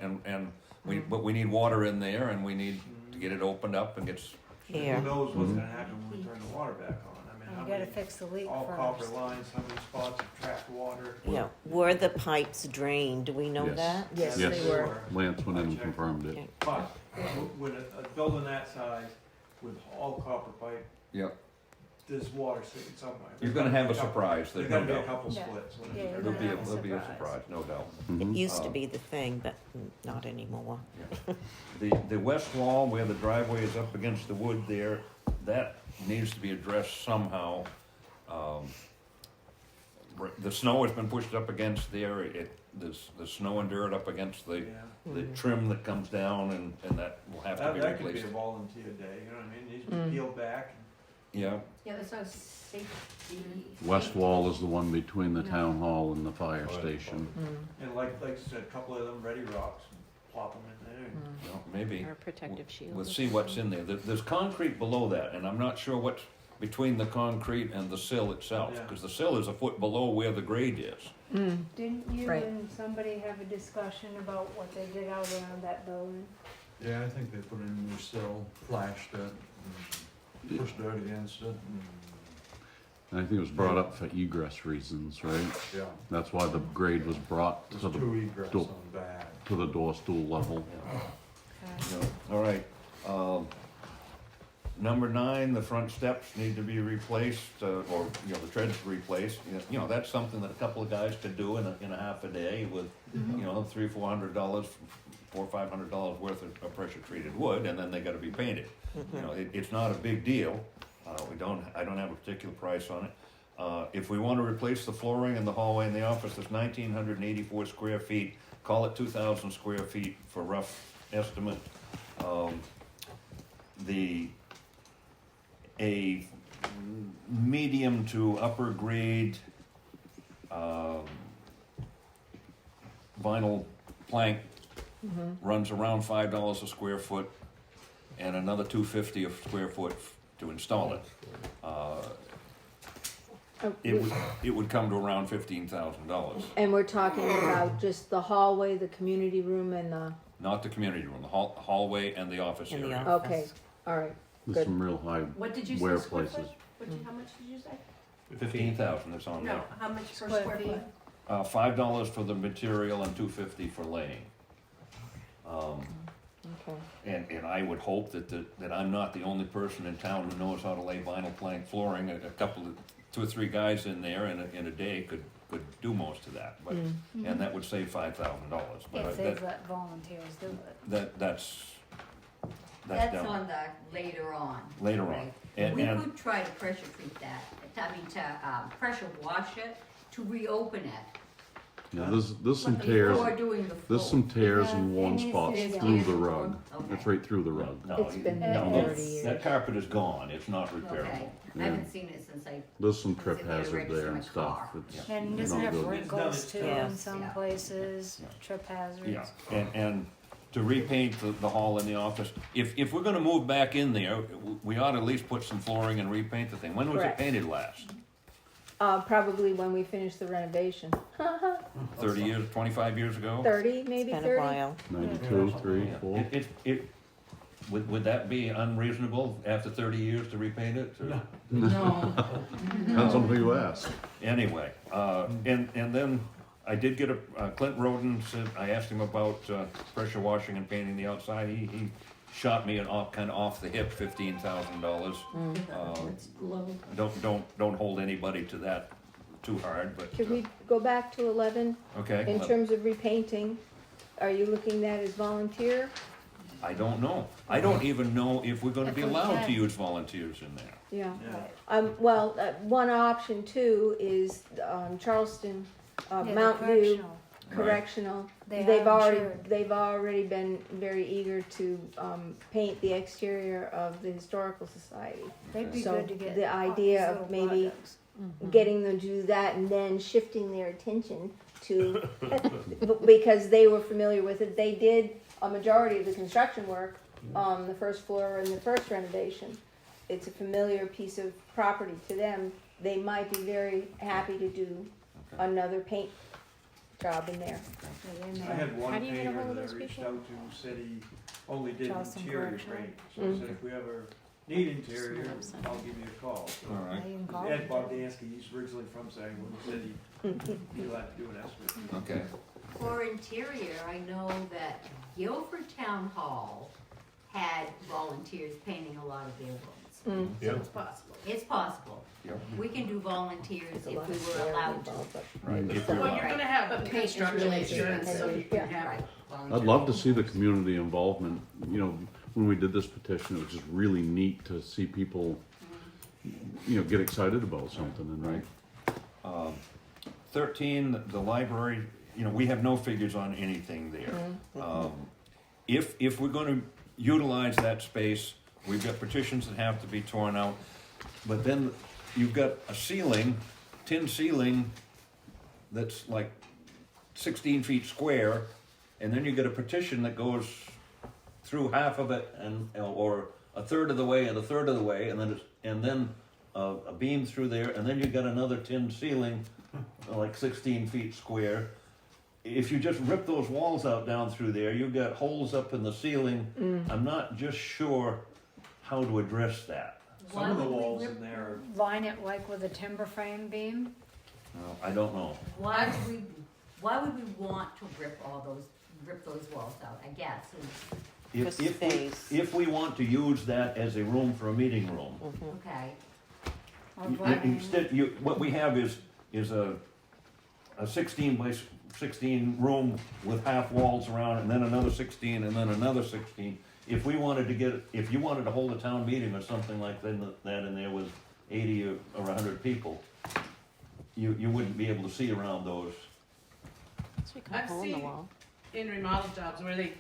but we need water in there, and we need to get it opened up and gets, Here. who knows what's gonna happen when we turn the water back on. I mean, and how you gotta many, fix the leak all copper first. lines, how many spots have trapped water. Yeah, were the pipes drained? Do we know Yes. that? Yes, Yes. they were. Lance went in and confirmed it. But with a building that size, with all copper pipe, yep. there's water sitting somewhere. You're gonna have a surprise, There's there's no gotta be a doubt. couple Yeah. splits. Yeah, you're There'll be gonna have there'll be a surprise. surprise, no doubt. It used to Um, be the thing, but not anymore. The west wall where the driveway is up against the wood there, that needs to be addressed somehow. The snow has been pushed up against there, there's snow and dirt up against the Yeah. trim that comes down, and that will have to That, be that could be a replaced. volunteer day, you know what I mean? Needs to be peeled back. Yeah, Yeah, that's not safety. West wall is the one between the town hall and the fire station. And like I said, a couple of them ready rocks, plop them in there. and- well, maybe. Or a protective shield. We'll see what's in there. There's concrete below that, and I'm not sure what's between the concrete and the sill itself, Yeah. because the sill is a foot below where the grade is. Didn't you Right. and somebody have a discussion about what they did out around that building? Yeah, I think they put in a new sill, flashed it, and pushed dirt against it, And I think it was brought up for egress reasons, right? yeah. That's why the grade was brought There's to the, two egress door- on the back. to the door stool level. All right. Number 9, the front steps need to be replaced, or, the treads replaced. That's something that a couple of guys could do in a half a day with, $300-400, $400-500 worth of pressure treated wood, and then they gotta be painted. It's not a big deal. I don't have a particular price on it. If we wanna replace the flooring in the hallway in the office, there's 1,984 square feet. Call it 2,000 square feet for rough estimate. A medium to upper grade vinyl plank runs around $5 a square foot, and another $250 a square foot to install it. It would come to around $15,000. And we're talking about just the hallway, the community room, and the, Not the community room, the hallway and the office In the area. office. okay, all right. There's some real high What did you say, wear square places. foot? How much did you say? 15,000 is on No, there. how much per Square square feet. foot? $5 for the material and $250 for laying. Okay. And I would hope that I'm not the only person in town who knows how to lay vinyl plank flooring. A couple of, 2 or 3 guys in there in a day could do most of that, but, and that would save $5,000. But If they've let volunteers do it. That's That's down on the later on. later on. Right. And, We and could try to pressure treat that, pressure wash it, to reopen it. Yeah, there's some But tears, before doing the there's some tears Yeah, in it worn needs to spots be through done. the rug. Okay. It's right through the rug. no, It's been no, 30 years. that carpet is gone. It's not Okay, repairable. I haven't seen it since I, There's some trip Is it there hazard registered there my and stuff. car? It's And doesn't not have good. wrinkles too Yeah. in some Yeah. places, trip hazards. Yeah, and to repaint the hall and the office, if we're gonna move back in there, we ought to at least put some flooring and repaint the thing. When was it Correct. painted last? Probably when we finish the renovation. 30 years, 25 years ago? 30, maybe It's been 30? a while. 92, 3, Yeah. 4. Would that be unreasonable after 30 years to repaint it? or- Depends on who you ask. Anyway, and then I did get Clint Roden said, I asked him about pressure washing and painting the outside. He shot me an kind of off the hip $15,000. It's low. Don't hold anybody to that too hard, but, Should we go back to 11? okay. In well, terms of repainting, are you looking at as volunteer? I don't know. I don't even know if we're gonna If be we allowed to can. use volunteers in there. Yeah. Yeah. Well, one option too is Charleston, Yeah, the Mount View correctional. Correctional. They They've are already, insured. they've already been very eager to paint the exterior of the Historical Society. They'd be So good to get. the all idea these of little maybe projects. getting them to do that and then shifting their attention to, because they were familiar with it. They did a majority of the construction work on the first floor and the first renovation. It's a familiar piece of property to them. They might be very happy to do another paint job in there. Yeah, they I may. had one How do you get a painter hold of that I those reached people? out to, said he only did Charleston interior Correctional. paint. So I said, if we ever need interior, I'll give you a call. So All right. Now you can call Ed them. Bogdansky, he's originally from Sangerville, he said he'd be glad to do an estimate. Okay. for interior, I know that Guilford Town Hall had volunteers painting a lot of their rooms. Mm. Yeah. So it's possible. It's possible. Yep. We can do volunteers There's a if lot we of were swearing allowed to. involved, but- Right. If Well, we- you're gonna have But paint is construction really insurance, so you Yeah. can have. Right. I'd love to see the community involvement. You know, when we did this petition, it was just really neat to see people, you know, get excited about something and Right. 13, the library, you know, we have no figures on anything there. If we're gonna utilize that space, we've got partitions that have to be torn out, but then you've got a ceiling, tin ceiling, that's like 16 feet square, and then you get a partition that goes through half of it, or a third of the way and a third of the way, and then a beam through there, and then you got another tin ceiling, like 16 feet square. If you just rip those walls out down through there, you've got holes up in the ceiling. I'm not just sure how to address that. Some of the walls in there, Line it like with a timber frame beam? I don't know. Why would we want to rip those walls out, I guess, is, For space. If we want to use that as a room for a meeting room, okay. Or you- running- instead, what we have is a 16 by 16 room with half walls around, and then another 16, and then another 16. If you wanted to hold a town meeting or something like that, and there was 80 or 100 people, you wouldn't be able to see around those. So you can I've hole in the seen- wall. In remodel jobs where they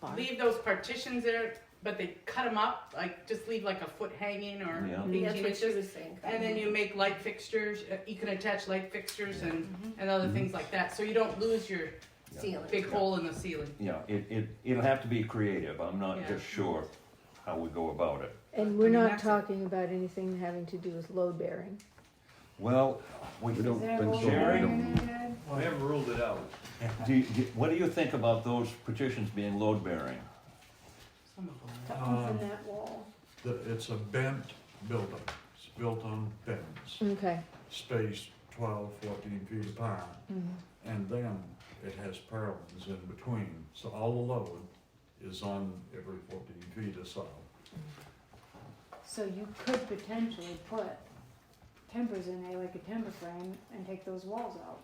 Bar. leave those partitions there, but they cut them up, like just leave like a foot hanging or Yeah. 18 That's what she inches. was saying. And then you make light fixtures, you can attach light fixtures and other things like that, so you don't lose your Ceiling. big hole in the ceiling. Yeah, it'll have to be creative. I'm not Yeah. just sure how we go about it. And we're I mean, not that's a- talking about anything having to do with load bearing. Well, we Is don't there think a so. Sherry? line in there? I haven't ruled it out. What do you think about those partitions being load bearing? Some of them. To open that wall. It's a bent building, it's built on bends, Okay. spaced 12, 14 feet apart. Mhm. And then it has purlins in between, so all the load is on every 14 feet or so. So you could potentially put timbers in there like a timber frame and take those walls out.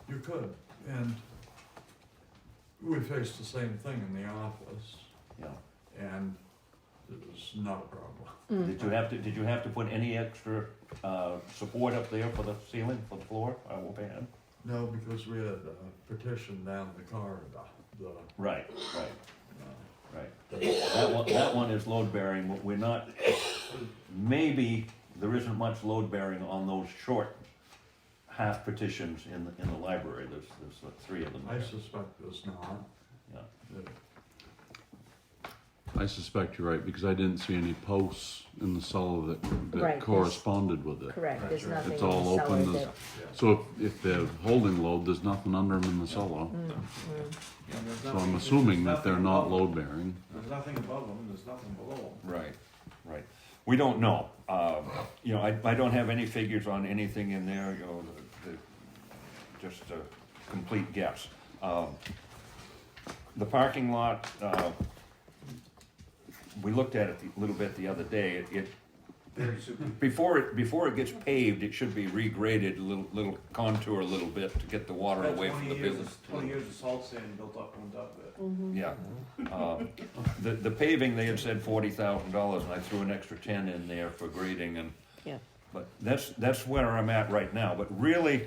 You could, and we faced the same thing in the office, Yeah. and it was not a problem. Did you have to put any extra support up there for the ceiling, for the floor, overhead? No, because we had a partition down the corridor, Right. uh, That one is load bearing. We're not. Maybe there isn't much load bearing on those short half partitions in the library. There's like 3 of them. I there. suspect there's not. Yeah. That- I suspect you're right, because I didn't see any posts in the cellar that Right, there's- corresponded with it. Correct, there's That's right. nothing in It's the all cellar open, that. so if they're holding load, there's nothing under them in the cellar. And there's So nothing- I'm assuming there's that they're nothing not above load them. bearing. There's nothing above them, there's nothing below them. Right. We don't know. You know, I don't have any figures on anything in there. You know, just a complete guess. The parking lot. We looked at it a little bit the other day. Very super. Before it gets paved, it should be regraded, little contour a little bit to get the water About away from the 20 years business. 20 years of salt sand built up on top of it. Mm-hmm. Yeah. The paving, they had said $40,000, and I threw an extra 10 in there for grading and. Yeah. But that's where I'm at right now. But really,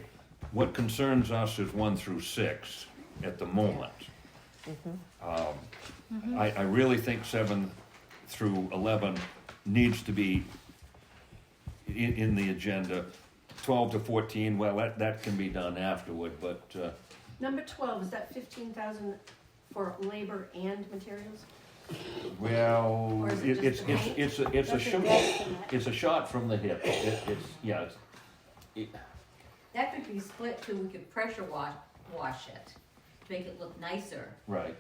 what concerns us is 1 through 6 at the moment. I really think 7 through 11 needs to be in the agenda. 12 to 14, well, that can be done afterward, but, Number 12, is that 15,000 for labor and materials? well, Or is it just the paint? it's a That's a shot, guesstimate. it's a shot from the hip. That could be split too, we could pressure wash it, to make it look nicer. Right.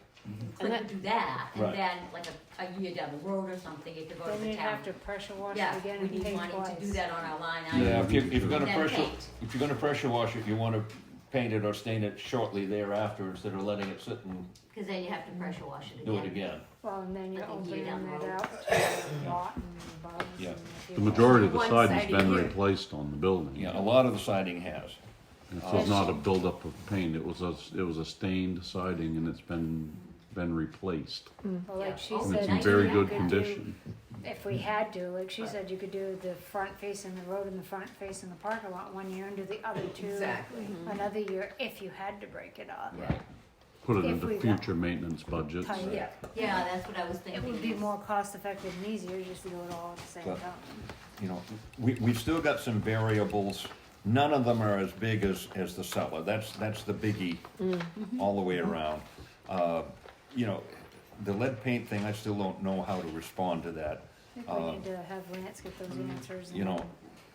Click that- would do that, Right. and then like a year down the road or something, you could go to Then the you'd town. have to pressure wash Yeah, it again we and need pay money twice. to do that on our line item. Yeah, if you're gonna Then pressure, paint. if you're gonna pressure wash it, you wanna paint it or stain it shortly thereafter instead of letting it sit and Cause then you have to pressure wash it do again. it again. Well, and then you're I think you opening down the it road. out to rotten bugs Yeah. and if you The want- majority of the One siding's siding been here. replaced on the building. Yeah, a lot of the siding has. This was not a buildup of paint, it was a stained siding and it's been replaced. Well, like she Yeah. And said. it's in nice very and good you could condition. If we had to, like she said, you could do the front facing the road and the front facing the parking lot one year and do the other two Exactly. another year if you had to break it up. Right. Put it If into we got future maintenance budgets. tight. Yeah. Yeah, that's what I was It thinking. would be is- more cost effective and easier just to do it all at the same But- time. You know, we've still got some variables. None of them are as big as the cellar. That's the biggie all the way around. You know, the lead paint thing, I still don't know how to respond to that. I think we need to have Lance get those answers. You know,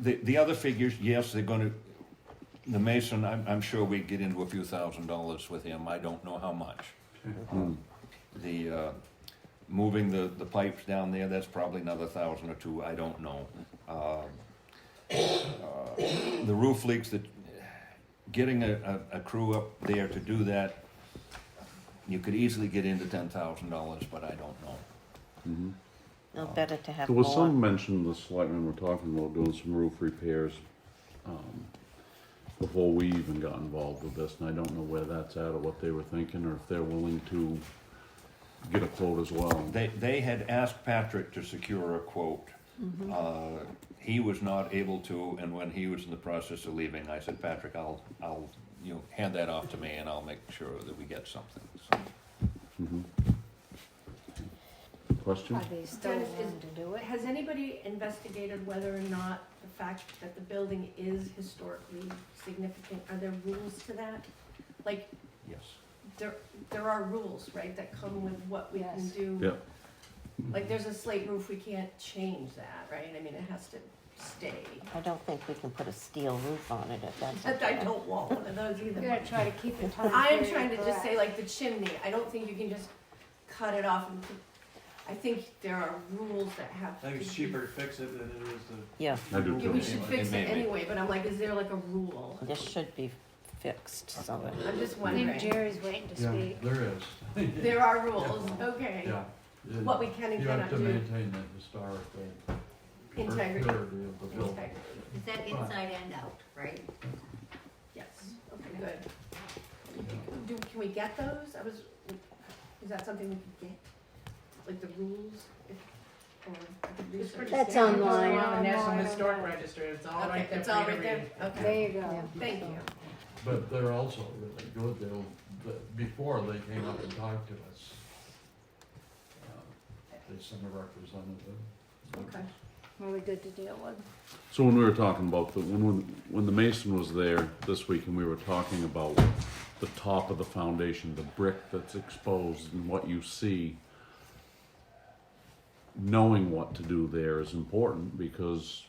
and- the other figures, yes, they're gonna, the mason, I'm sure we get into a few $1,000s with him. I don't know how much. The, moving the pipes down there, that's probably another 1,000 or two, I don't know. The roof leaks, that, getting a crew up there to do that, you could easily get into $10,000, but I don't know. Mhm. No, better to have There more. was some mention, the selectmen were talking about doing some roof repairs, before we even got involved with this, and I don't know where that's at or what they were thinking, or if they're willing to get a quote as well. They had asked Patrick to secure a quote. He was not able to, and when he was in the process of leaving, I said, Patrick, I'll hand that off to me and I'll make sure that we get something. So, Mhm. Question? Are they still Dennis, willing to do it? Has anybody investigated whether or not the fact that the building is historically significant, are there rules to that? Like, yes. there are rules, right, that come with what we can Yes. do? Yep. Like, there's a slate roof, we can't change that, right? I mean, it has to stay. I don't think we can put a steel roof on it if that's. Except I don't want one of those You either. gotta try to keep it time. I am period trying to just say, correct. like, the chimney, I don't think you can just cut it off and I think there are rules that have. I think it's to cheaper be- to fix it than it is to. Yeah, I do Yeah, we too. should It fix may it be. anyway, but I'm like, is there like a rule? this should be fixed, so that. I'm just I think wondering. Jerry's waiting to Yeah, speak. there is. There are rules, okay. Yeah. What we can and You have cannot to do. maintain the historical Integrity. purity of the building. Integrity. Is that inside and out, right? Yes, okay, good. Can we get those? Is that something we could get? Like the rules? Or I could research. That's Yeah, online. it's on the National Online. Historic Register, it's all Okay, right there it's for all you to right there? read. Okay, There you go. thank you. But they're also really good, before they came up and talked to us, they sent a representative. Okay. Really good to deal with. So when we were talking about when the mason was there this week and we were talking about the top of the foundation, the brick that's exposed and what you see, knowing what to do there is important because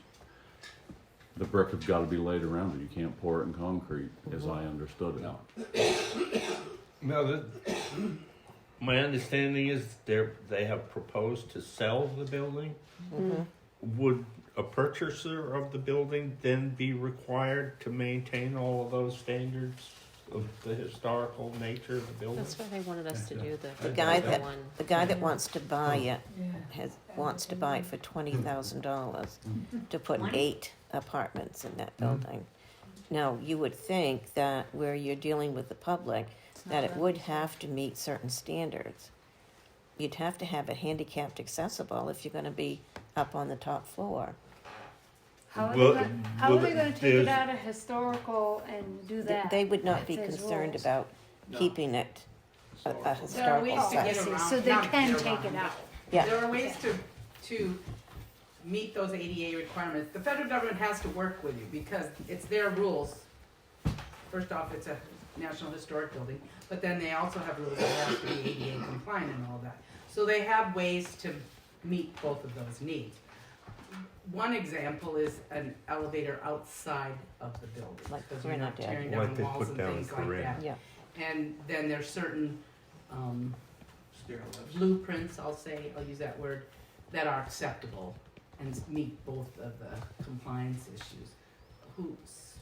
the brick has got to be laid around it. You can't pour it in concrete, as I understood it. No. No, my understanding is they have proposed to sell the building. Mhm. Would a purchaser of the building then be required to maintain all of those standards of the historical nature of the building? That's what they wanted us to do, The guy that wants to buy it wants to buy it for $20,000 to put 8 apartments in that building. Now, you would think that where you're dealing with the public, that it would have to meet certain standards. You'd have to have it handicapped accessible if you're gonna be up on the top floor. How are Well, they gonna, how well, are they gonna take there's- it out of historical and do that? They would not if be there's concerned rules? about No. keeping it a There are historical ways to site. get I see. around. So they not can get take around it out. Yeah. There are ways to meet those ADA requirements. The federal government has to work with you because it's their rules. First off, it's a National Historic Building, but then they also have rules that have to be ADA compliant and all that. So they have ways to meet both of those needs. One example is an elevator outside of the building, Like because you're not Grenadier. tearing Like down they walls put and down in things like Corinne. that. Yeah. And then there's certain Stair lifts. blueprints, I'll use that word, that are acceptable and meet both of the compliance issues.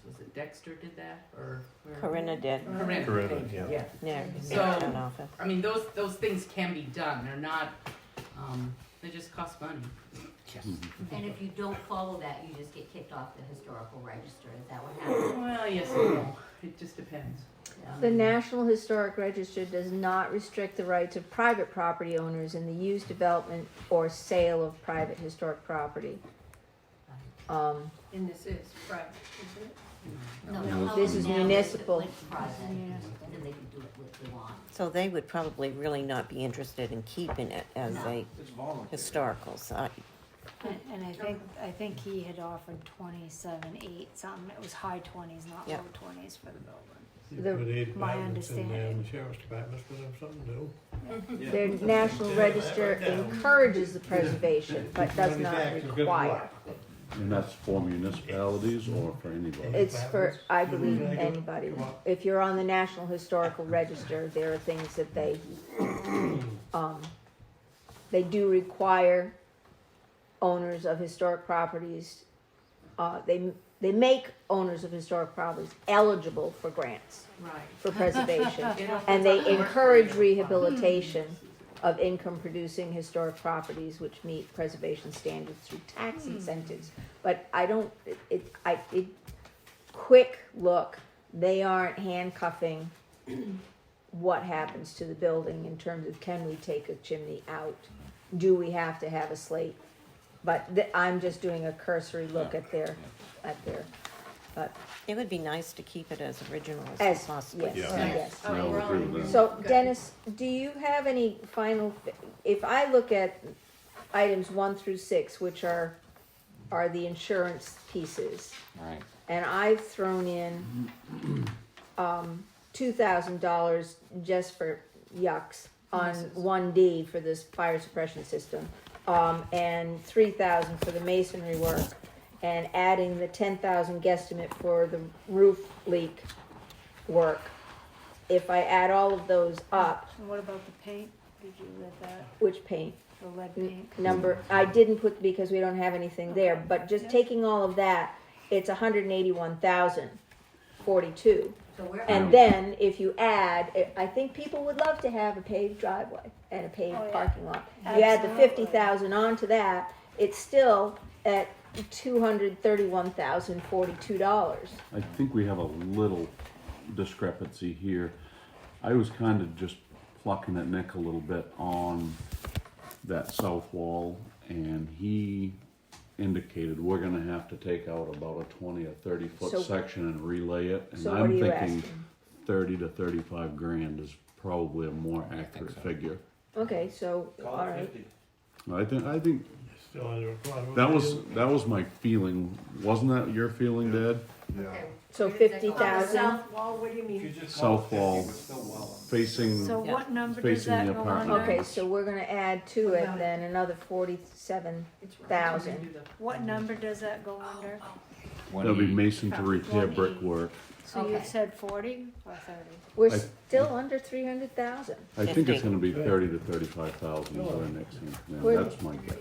was it Dexter did that, or? Corinna did. Corinna, yeah. Yeah, So, town office. I mean, those things can be done, they're not, they just cost money. And if you don't follow that, you just get kicked off the historical register, is that what happens? Well, yes and no, it just depends. The National Historic Register does not restrict the rights of private property owners in the use, development, or sale of private historic property. And this is private, isn't it? No, No, no, this is now municipal. it's private, and then they can do it what they want. So they would probably really not be interested in keeping it as No. a It's voluntary. historical site. And I think he had offered 27.8 something, it was high 20s, not Yeah. low 20s for the building. You The- put 8 my apartments in there, and understanding. the sheriff's department's gonna have something to do. The National Register encourages the preservation, but does not require. And that's for municipalities or for anybody? It's for, I believe, anybody. If you're on the National Historical Register, there are things that they do require owners of historic properties, they make owners of historic properties eligible for grants Right. for preservation. And they encourage rehabilitation of income-producing historic properties which meet preservation standards through tax incentives. But I don't, quick look, they aren't handcuffing what happens to the building in terms of can we take a chimney out? Do we have to have a slate? But I'm just doing a cursory look at their, but It would be nice to keep it as original as, as possible. yes, Yeah. yes. All right, Yeah, we're I agree on. with that. So Dennis, do you have any final, if I look at items 1 through 6, which are the insurance pieces, Right. and I've thrown in $2,000 just for yucks on 1D for this fire suppression system, and $3,000 for the masonry work, and adding the $10,000 guesstimate for the roof leak work. If I add all of those up, And what about the paint? Did you let that, which paint? the lead paint? Number, I didn't put because we don't have anything there, Okay. but just Yeah. taking all of that, it's 181,042. So where And are then if you add, I think people would love to have a paved driveway and a paved Oh, yeah. parking lot. If you add the Absolutely. 50,000 onto that, it's still at $231,042. I think we have a little discrepancy here. I was kind of just plucking at Nick a little bit on that south wall, and he indicated we're gonna have to take out about a 20 or 30 foot So- section and relay it. And So what are I'm you thinking asking? 30 to 35 grand is probably a more accurate figure. Okay, so, Call all it right. 50. I think Still under a quarter. that was my feeling. Wasn't that your feeling, Dad? Okay. So Where does that go? 50,000? On the south wall, what do you If you mean? just call it South 50, wall we're still well under. facing. So Yeah. what number does Facing that the go apartment. under? Okay, so we're gonna add to it then another 47,000. What number does that go under? There'll be mason to repair 1E. brickwork. So you Okay. said 40 or 30? We're I- still under 300,000. I think it's 50. gonna be 30 to 35,000 is what I next thing. Yeah, We're- that's my guess.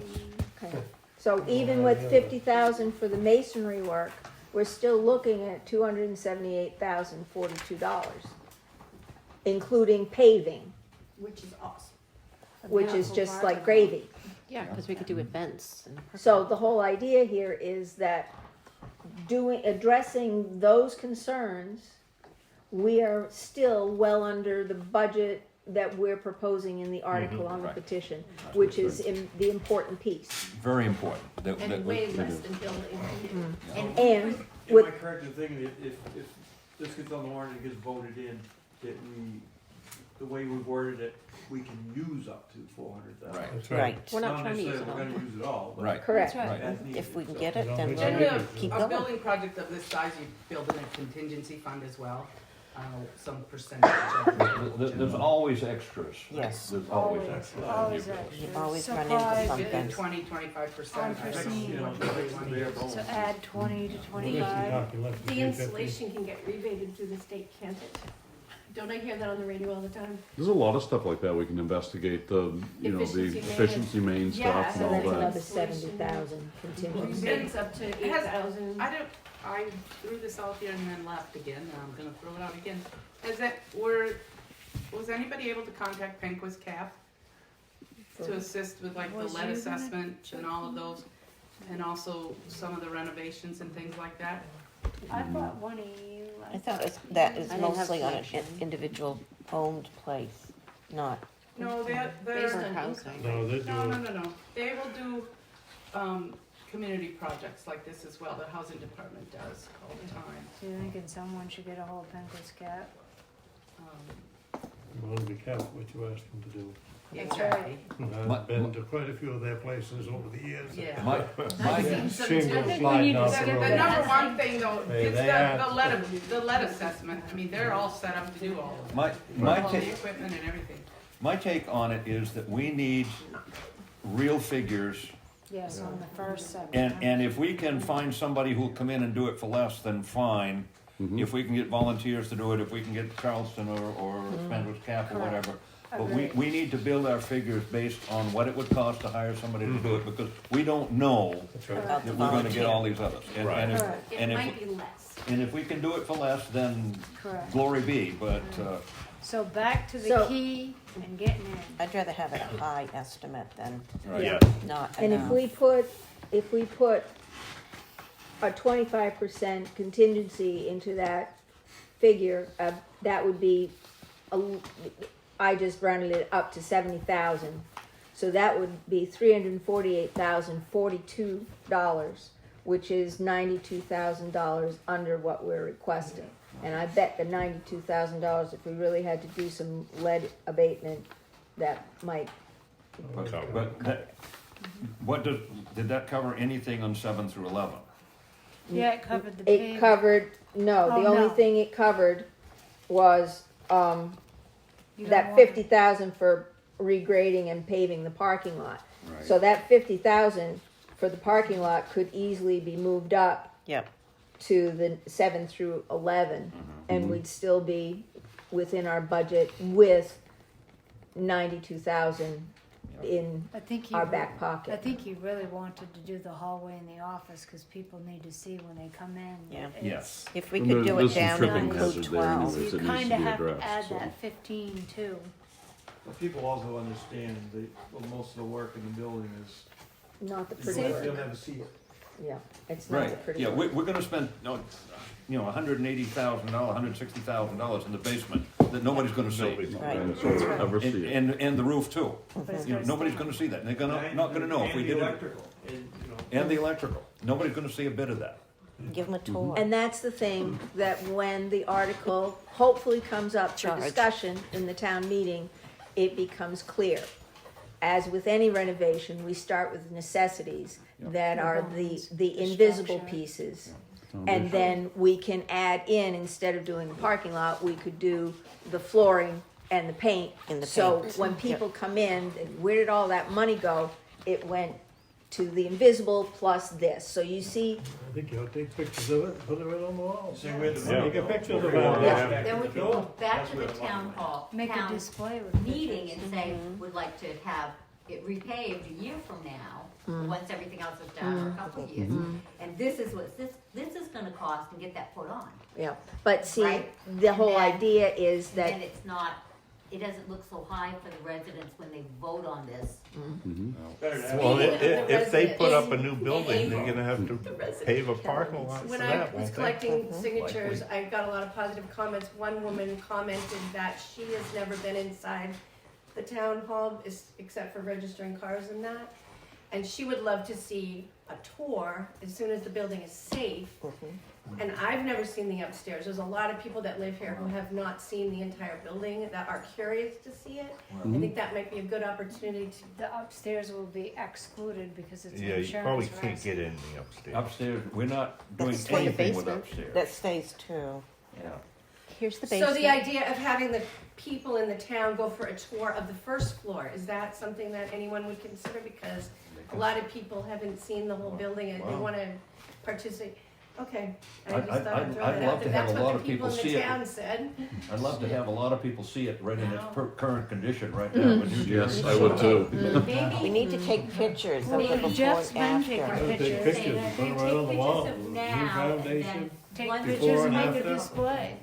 Okay. So even with 50,000 for the masonry work, we're still looking at $278,042, including paving, Which is awesome. which is Beautiful just like parking gravy. Yeah, because we could do events and. So the whole idea here is that addressing those concerns, we are still well under the budget that we're proposing in the article on the Right. petition, which is the important piece. Very important. And way less than building. And Am with, I correct in thinking that if this gets on the warrant and gets voted in, that the way we worded it, we can use up to 400,000? Right. That's Right. We're not trying to use necessarily it we're all. gonna use it all, but. Right. correct. Right. as needed, If we can so. get it, then Don't Generally, we'll keep a going. building project of this size, you build in a contingency fund as well, some percentage of it. There's always extras. Yes. There's always Always, extras. always You extras. always run into Supplies, something. 20, 25%. Unforeseen. You know, bare bones. So add 20 to Well, this is 25. talking less than The 350. installation can get rebated through the state, can't it? Don't I hear that on the radio all the time? There's a lot of stuff like that we can investigate, the Efficiency main. efficiency main Yeah, stuff So and that's all that. another 70,000 contingency. Rebates up to 8,000. I don't, I threw this out here and then left again, and I'm gonna throw it out again. Was anybody able to contact Penquist Cap to assist with like the Was lead you gonna assessment and all of those? And also some of the renovations and things like that? I thought one of you. I thought that is I didn't have mostly on an connection. individual owned place, not, No, they're, Based they're, on housing. No, they do. no. They will do, community projects like this as well, the housing department does all the time. So you're thinking someone should get a hold of Penquist Cap? You want to be careful what you ask them to do. That's right. I've been to quite a few of their places over the years. Yeah. My, Shingles we sliding need to off The, the schedule the road. number one thing though, Hey, it's they the lead assessment, I mean, they're all set up to do all of it. my All the take, equipment and everything. my take on it is that we need real figures. Yes, on the first section. And if we can find somebody who'll come in and do it for less, then fine. If we can get volunteers to do it, if we can get Charleston or Penquist Cap or Correct. whatever. But Agreed. we need to build our figures based on what it would cost to hire somebody to do it, because we don't know That's right. about the that we're gonna get volunteer. all these others. And if, Correct. It and might if, be less. and if we can do it for less, then Correct. glory be, but, So back to the So- key and getting in. I'd rather have a high estimate than right. not And enough. if we put a 25% contingency into that figure, that would be, I just rounded it up to 70,000. So that would be $348,042, which is $92,000 under what we're requesting. And I bet the $92,000, if we really had to do some lead abatement, that might. But that, did that cover anything on 7 through 11? Yeah, it covered the It pavement. covered, no, Oh, the only no. thing it covered was, You don't that want- 50,000 for regrading and paving the parking lot. Right. So that 50,000 for the parking lot could easily be moved up Yep, to the 7 through 11, and we'd still be within our budget with 92,000 in I think he our re- back pocket. I think he really wanted to do the hallway in the office because people need to see when they come in. Yeah. It's- Yes. if we And could do there's it some down tripping in hazard code there 12. anyways. So you It needs to kinda be have to addressed, add so. that 15 too. But people also understand that, well, most of the work in the building is, Not the you pretty don't work. never see it. Yeah, it's not the Right, pretty yeah, work. we're gonna spend, $180,000, $160,000 in the basement that nobody's gonna see. And Right. so we'll ever see it. And the roof too. But it's You know, gonna nobody's stay. gonna see that, and they're not gonna know if we And did the it. electrical, and, you know. And the electrical, nobody's gonna see a bit of that. Give them a tour. And that's the thing, that when the article hopefully comes up for Charge. discussion in the town meeting, it becomes clear. As with any renovation, we start with necessities that are the The invisible structure. pieces. Foundation. And then we can add in, instead of doing the parking lot, we could do the flooring and the paint. And the So paint. when people come in, where did all that money go? It went to the invisible plus this. So you see, I think you ought to take pictures of it and put it right on the wall. Say where the Yeah. money Take a goes. picture of Where the the valve. money Yeah. goes. Then we can go back That's to where the the money town goes. hall, Make a town display with meeting pictures. and say, would like to have it repaved a year from now, once everything else is done, or a couple of years. And this is what this is gonna cost, and get that put on. yeah, but see, Right. the And whole then- idea is And that then it's not, it doesn't look so high for the residents when they vote on this. Better to have Well, it. if they put up a residents. new building, they're gonna have The to residents. pave a parking lot for When I that, was won't they? collecting signatures, I got a lot of positive comments. One woman commented that she has never been inside the town hall, except for registering cars and that. And she would love to see a tour as soon as the building is safe. And I've never seen the upstairs. There's a lot of people that live here who have not seen the entire building that are curious to see it. I think that might be a good opportunity to. The upstairs will be excluded because it's an Yeah, you probably insurance can't risk. get in the upstairs. Upstairs, we're not doing That's like a anything with basement. upstairs. That stays too. Yeah. Here's the So basement. the idea of having the people in the town go for a tour of the first floor, is that something that anyone would consider? Because a lot of people haven't seen the whole building and they Wow. wanna participate. Okay. I I'd- just thought I'd- I'd throw I'd that love out to there. have That's a lot what of the people in people the see it. town said. I'd love to have a lot of people see it right in its Wow. current condition right now. When you do Yes, it. I would too. We need to take pictures of Well, it before Jeff's and been taking after. Take pictures. pictures and put 'em right on the wall. Take pictures of New now and foundation. then Take once pictures Before and and make a after. display.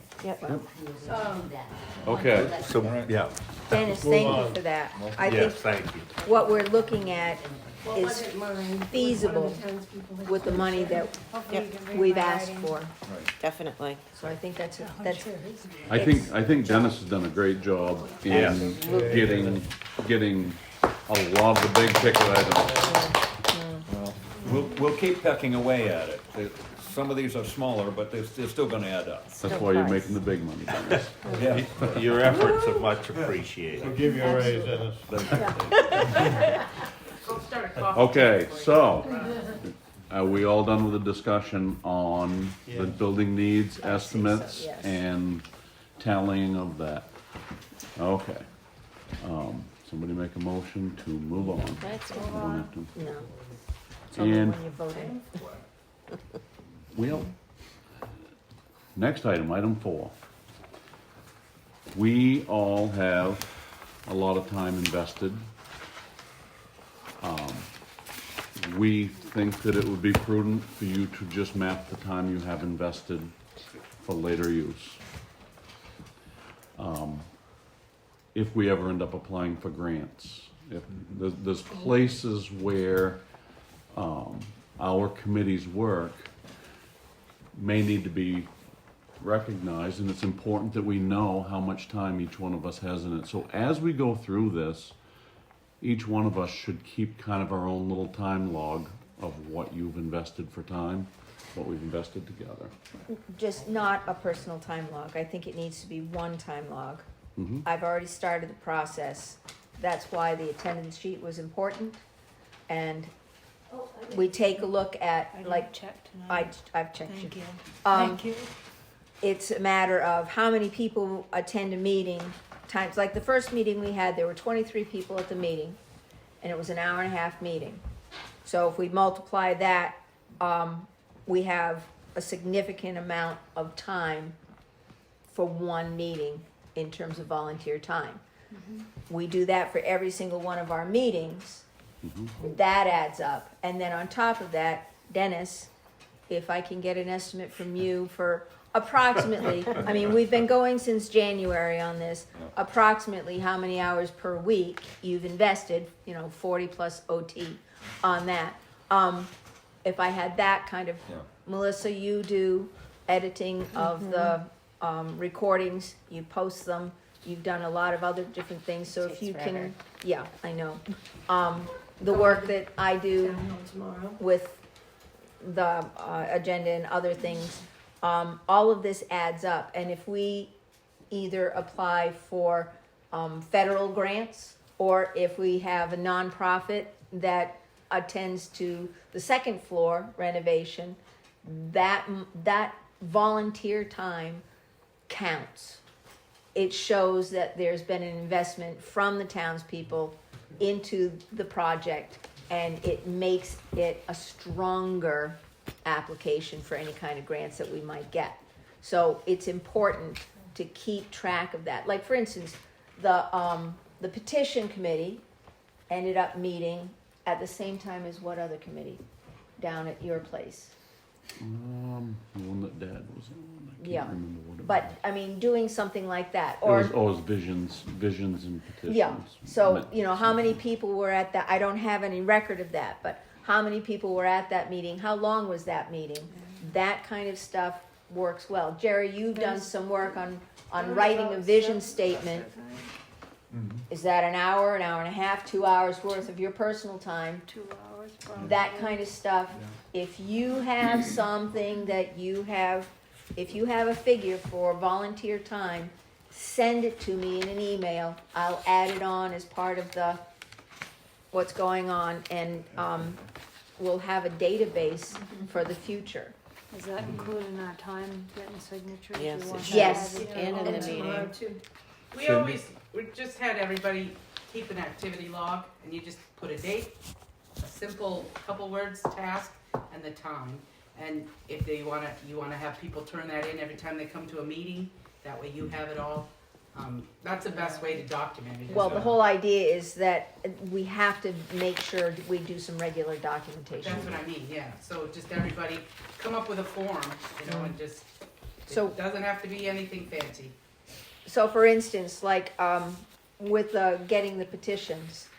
Okay. So, yeah, Dennis, Move thank you on. for that. I yes, think thank you. what we're looking at What is wasn't mine? It was one of feasible the townspeople that with the said money it. that Hopefully you can read we've my asked writing. for. Definitely. So I think that's, I'm that's, sure his- I think Dennis has done a great job in getting a lot of the big ticket items. Well, we'll keep pecking away at it. Some of these are smaller, but they're still gonna add up. That's why you're making the big money, Dennis. Yeah. Your efforts are much We'll appreciated. give you a raise, Dennis. Go start a coffee. Okay, shop for you. so, are we all done with the discussion on Yeah. the building needs, so, estimates, yes. and tallying of that? Okay. Somebody make a motion to move on. Let's We don't have to- no. It's only And- when you're voting. Well, next item, item 4. We all have a lot of time invested. We think that it would be prudent for you to just map the time you have invested for later use. If we ever end up applying for grants, if there's places where our committee's work may need to be recognized, and it's important that we know how much time each one of us has in it. So as we go through this, each one of us should keep kind of our own little time log of what you've invested for time, what we've invested together. Just not a personal time log. I think it needs to be one time log. Mhm. I've already started the process. That's why the attendance sheet was important. And we take a look I at, didn't like, check tonight. I've checked you. Thank you. Um, Thank you. It's a matter of how many people attend a meeting, times, like the first meeting we had, there were 23 people at the meeting, and it was an hour and a half meeting. So if we multiply that, we have a significant amount of time for one meeting in terms of volunteer time. We do that for every single one of our meetings. That adds up. And then on top of that, Dennis, if I can get an estimate from you for approximately, I mean, we've been going since January on this, approximately how many hours per week you've invested, 40 plus OT on that. If I had that kind of, Melissa, you do editing of the recordings, you post them, you've done a lot of other different things, so if Takes you forever. can, yeah, I know. The work that I do Town hall tomorrow. with the agenda and other things, all of this adds up. And if we either apply for federal grants, or if we have a nonprofit that attends to the second floor renovation, that volunteer time counts. It shows that there's been an investment from the townspeople into the project, and it makes it a stronger application for any kind of grants that we might get. So it's important to keep track of that. Like, for instance, the petition committee ended up meeting at the same time as what other committee down at your place? The one that Dad was on, I Yeah. can't remember what it was. But, I mean, doing something like that, It or was visions and petitions. yeah, so, Meant- how many people were at that, I don't have any record of that, but how many people were at that meeting, how long was that meeting? That kind of stuff works well. Jerry, you've done some work on writing a vision statement. Is that an hour and a half, 2 hours worth of your personal time? 2 hours probably. That kind of stuff. If you have something that if you have a figure for volunteer time, send it to me in an email. I'll add it on as part of what's going on, and we'll have a database for the future. Is that included in our time getting signatures? Yes, You want it that Yes. added to And all in the the Tomorrow meeting. too. We just had everybody keep an activity log, and you just put a date, a simple couple words task, and the time. And if you wanna have people turn that in every time they come to a meeting, that way you have it all. That's the best way to document it. Well, the whole idea is that we have to make sure we do some regular documentation. That's what I mean, yeah. So just everybody come up with a form, you know, and just, So- it doesn't have to be anything fancy. So for instance, like, with, getting the petitions,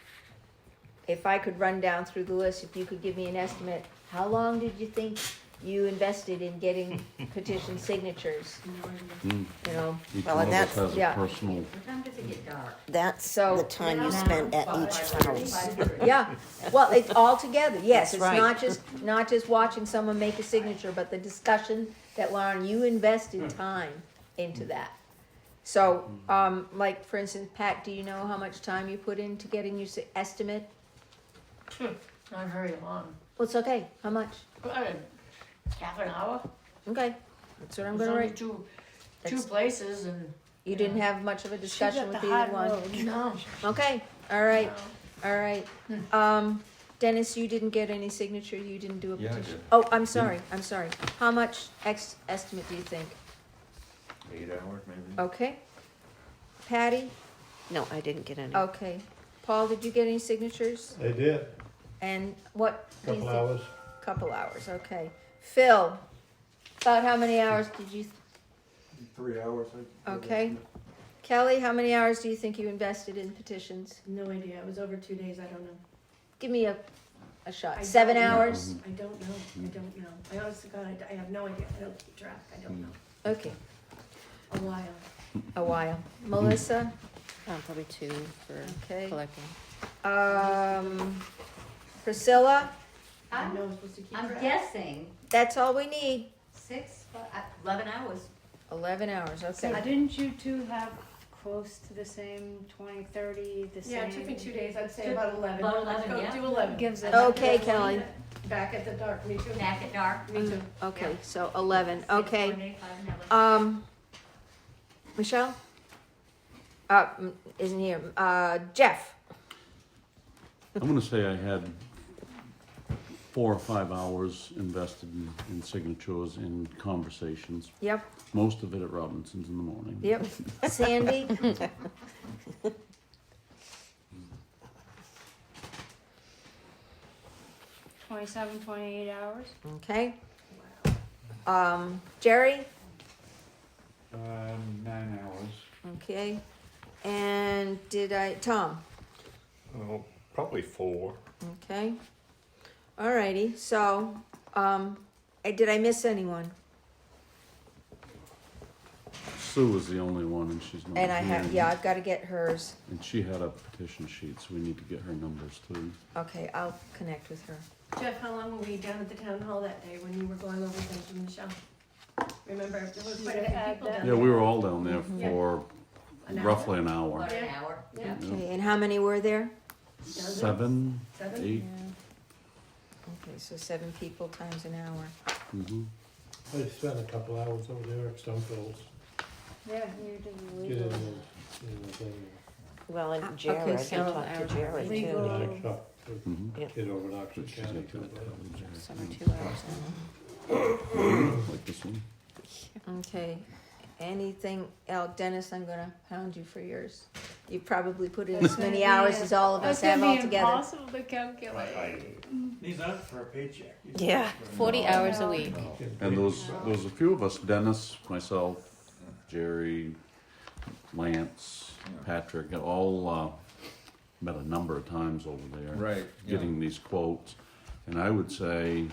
if I could run down through the list, if you could give me an estimate, how long did you think you invested in getting petition signatures? Mm. You know, Each Well, one and of us that's- has yeah. a personal, What time does it get dark? That's So- the time you spend at each house. yeah, well, it's all together, yes, it's That's right. not just watching someone make a signature, but the discussion that, Lauren, you invested time into that. So, like, for instance, Pat, do you know how much time you put into getting your estimate? Not very long. Well, it's okay, how much? Half an hour. Okay, that's what I'm There's gonna only write. two That's- places and. You didn't have much of a discussion She with got the either hard one? road. No. Okay, all right, all right. Dennis, you didn't get any signature, you didn't do a Yeah, I petition? did. Oh, I'm sorry. How much estimate do you think? 8 hours maybe? Okay. Patty? No, I didn't get any. Okay. Paul, did you get any signatures? They did, And what do you couple think? hours. Couple hours, okay. Phil, about how many hours did you, 3 hours. okay. Kelly, how many hours do you think you invested in petitions? No idea. It was over 2 days. I don't know. Give me a shot. I 7 don't know. hours? I don't know. I don't know. I honestly, God, I have no idea. I don't keep track. I don't know. Okay, A while. a while. Melissa? Probably 2 for Okay. collecting. Priscilla? I I'm, know I'm supposed to keep I'm track. guessing That's all we need. 11 hours. 11 hours, So okay. didn't you two have close to the same 20, 30, the same? Yeah, it took me 2 days. I'd say Took about 11. about Let's 11, go yeah. do 11. Gives it. Okay, Kelly. Back at the dark. Me too. Back at dark. Me too. Okay, so 11, okay. 6, 4, 8, 5, 11. Michelle? Isn't here. Jeff? I'm gonna say I had 4 or 5 hours invested in signatures and conversations. Yep, Most of it at Robinson's in the morning. yep. Sandy? 27, 28 hours. Okay. Jerry? 9 hours. Okay. And Tom? Well, probably 4. Okay. Alrighty, so, did I miss anyone? Sue was the only one, and she's not And I here. have, yeah, I've gotta get hers. And she had a petition sheet, so we need to get her numbers too. Okay, I'll connect with her. Jeff, how long were we down at the town hall that day when you were going over things with Michelle? Remember, there was quite a few add people that? down Yeah, there. we were all down there Mm-hmm. for An hour? roughly an hour. About an hour. Yeah. Okay, and how many were there? 7, 7? 8. Okay, so 7 people times an hour. Mm-hmm. I spent a couple hours over there at Stumfield's, Yeah, you did the getting legal. the thing, Well, Okay, and Jared, I so can talk to Jared legal- too. the shop, Mm-hmm. the kid over in Oxford She's County. got that covered. Some are 2 hours Like this one. Okay, anything else? Dennis, I'm gonna hound you for yours. You probably put in as many hours as all of us have altogether. Impossible to calculate. He's out for a paycheck. Yeah. 40 hours a week. And there was a few of us, Dennis, myself, Jerry, Lance, Patrick, all met a number of times over there. Right, yeah. Getting these quotes. And I would say,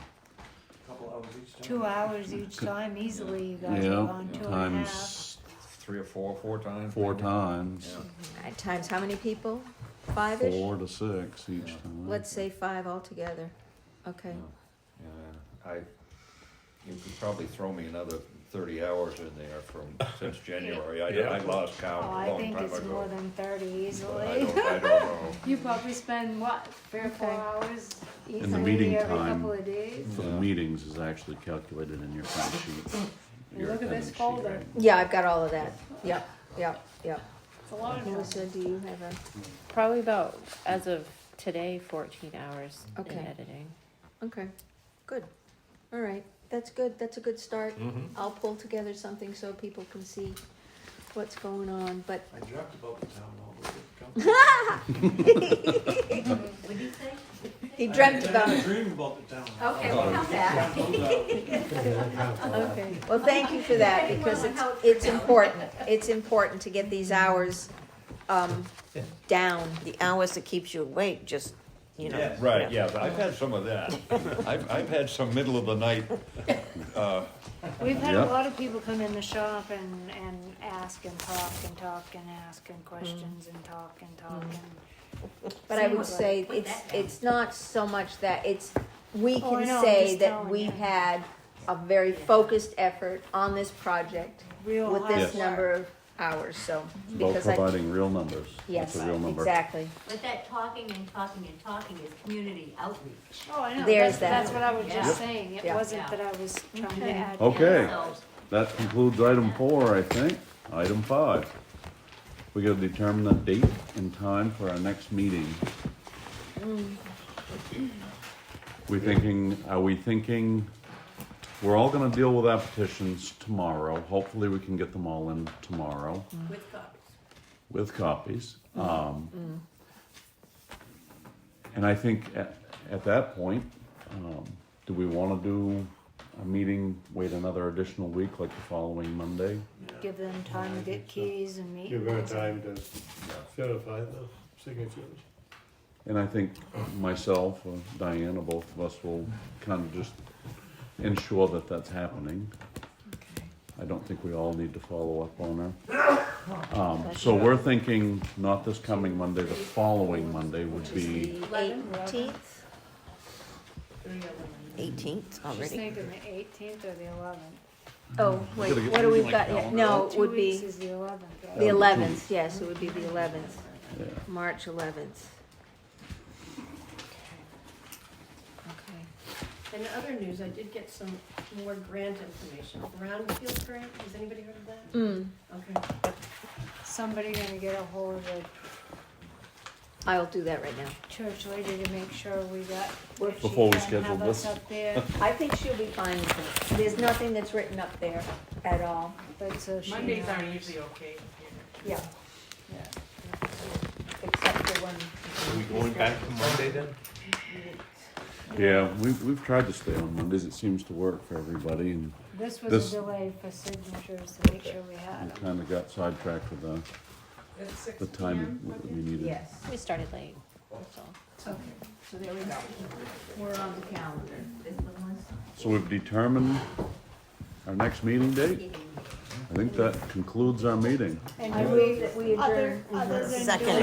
Couple hours each time. 2 hours each time, easily you guys have yeah, gone 2.5. times 3 or 4 times. 4 maybe. times, Times how many people? 5-ish? 4 to 6 each time. Let's say 5 altogether. Okay. Yeah, you could probably throw me another 30 hours in there since January. I lost count Oh, a I long think time it's ago. more than 30 But easily. I don't know. You probably spend what, 3 or 4 Okay. hours And the easily meeting every time couple of days? for the Yeah. meetings is actually calculated in your time sheet. your Look at this attendance sheet, folder. right? Yeah, I've got all of that. Yep, yep, yep. It's a lot of time. Melissa, do you have a? Probably about, as of today, 14 hours Okay. in editing. Okay, good. All right. that's good, that's a good start. Mhm. I'll pull together something so people can see what's going on, but I dreamt about the town hall. With the What did you say? he dreamt about I it. dream about the town hall. Okay, we'll come back. Okay, well, thank you for that, because it's important, it's important to get these hours, down. The hours that keeps you awake, just, you know. Yes. Right, yeah, but I've had some of that. I've had some middle of the night, We've had Yeah. a lot of people come in the shop and ask and talk and talk and ask and questions and talk and talk and. But I would Seems say Put that down. it's not so much that, it's, we Oh, I can know, I'm say just that telling we you. had a very focused effort on this project Real with hard this work. number of hours, so, About because I, providing real numbers. yes, That's a real number. exactly. But that talking and talking and talking is community outreach. Oh, I know, There's that's that. what I was Yeah. just saying, it Yeah. wasn't that I was trying to add. Okay. So, That concludes item 4, I think. Item 5. We gotta determine a date and time for our next meeting. Are we thinking, we're all gonna deal with our petitions tomorrow. Hopefully we can get them all in tomorrow With copies. with copies. And I think at that point, do we wanna do a meeting, wait another additional week, like the following Monday? Give them time to get keys and meet. Give her time to certify the signatures. And I think myself, Diana, both of us will kind of just ensure that that's happening. I don't think we all need to follow up on her. So we're thinking not this coming Monday, the following Monday would be, The 18th, 18th She's already. thinking the 18th or the 11th. oh, wait, gotta get what do we these, got like, here? No, it 2 would weeks be is the 11th, right? the two 11th, weeks. yes, it would be the 11th, yeah. March 11th. In other news, I did get some more grant information. Brownfield grant, has anybody heard of that? Okay. Somebody gonna get a hold of the I'll do that right now. church lady to make sure we got. Well, that she before we can schedule have us this. up there, I think she'll be fine with it. There's nothing that's written up there at all. but so she Mondays knows. are usually okay. Yeah. Except for when. Are we going back to Monday then? Yeah, we've tried to stay on Mondays. It seems to work for everybody, and This was this- a delay for signatures to make sure we had we them. kind of got sidetracked with At 6 the time that we needed. Yes. We started late, that's all. Okay, so there we go. We're on the calendar. this one was So we've determined our next meeting date. getting I think that concludes our meeting. And I do move that we other, adjourn. other than Second. doing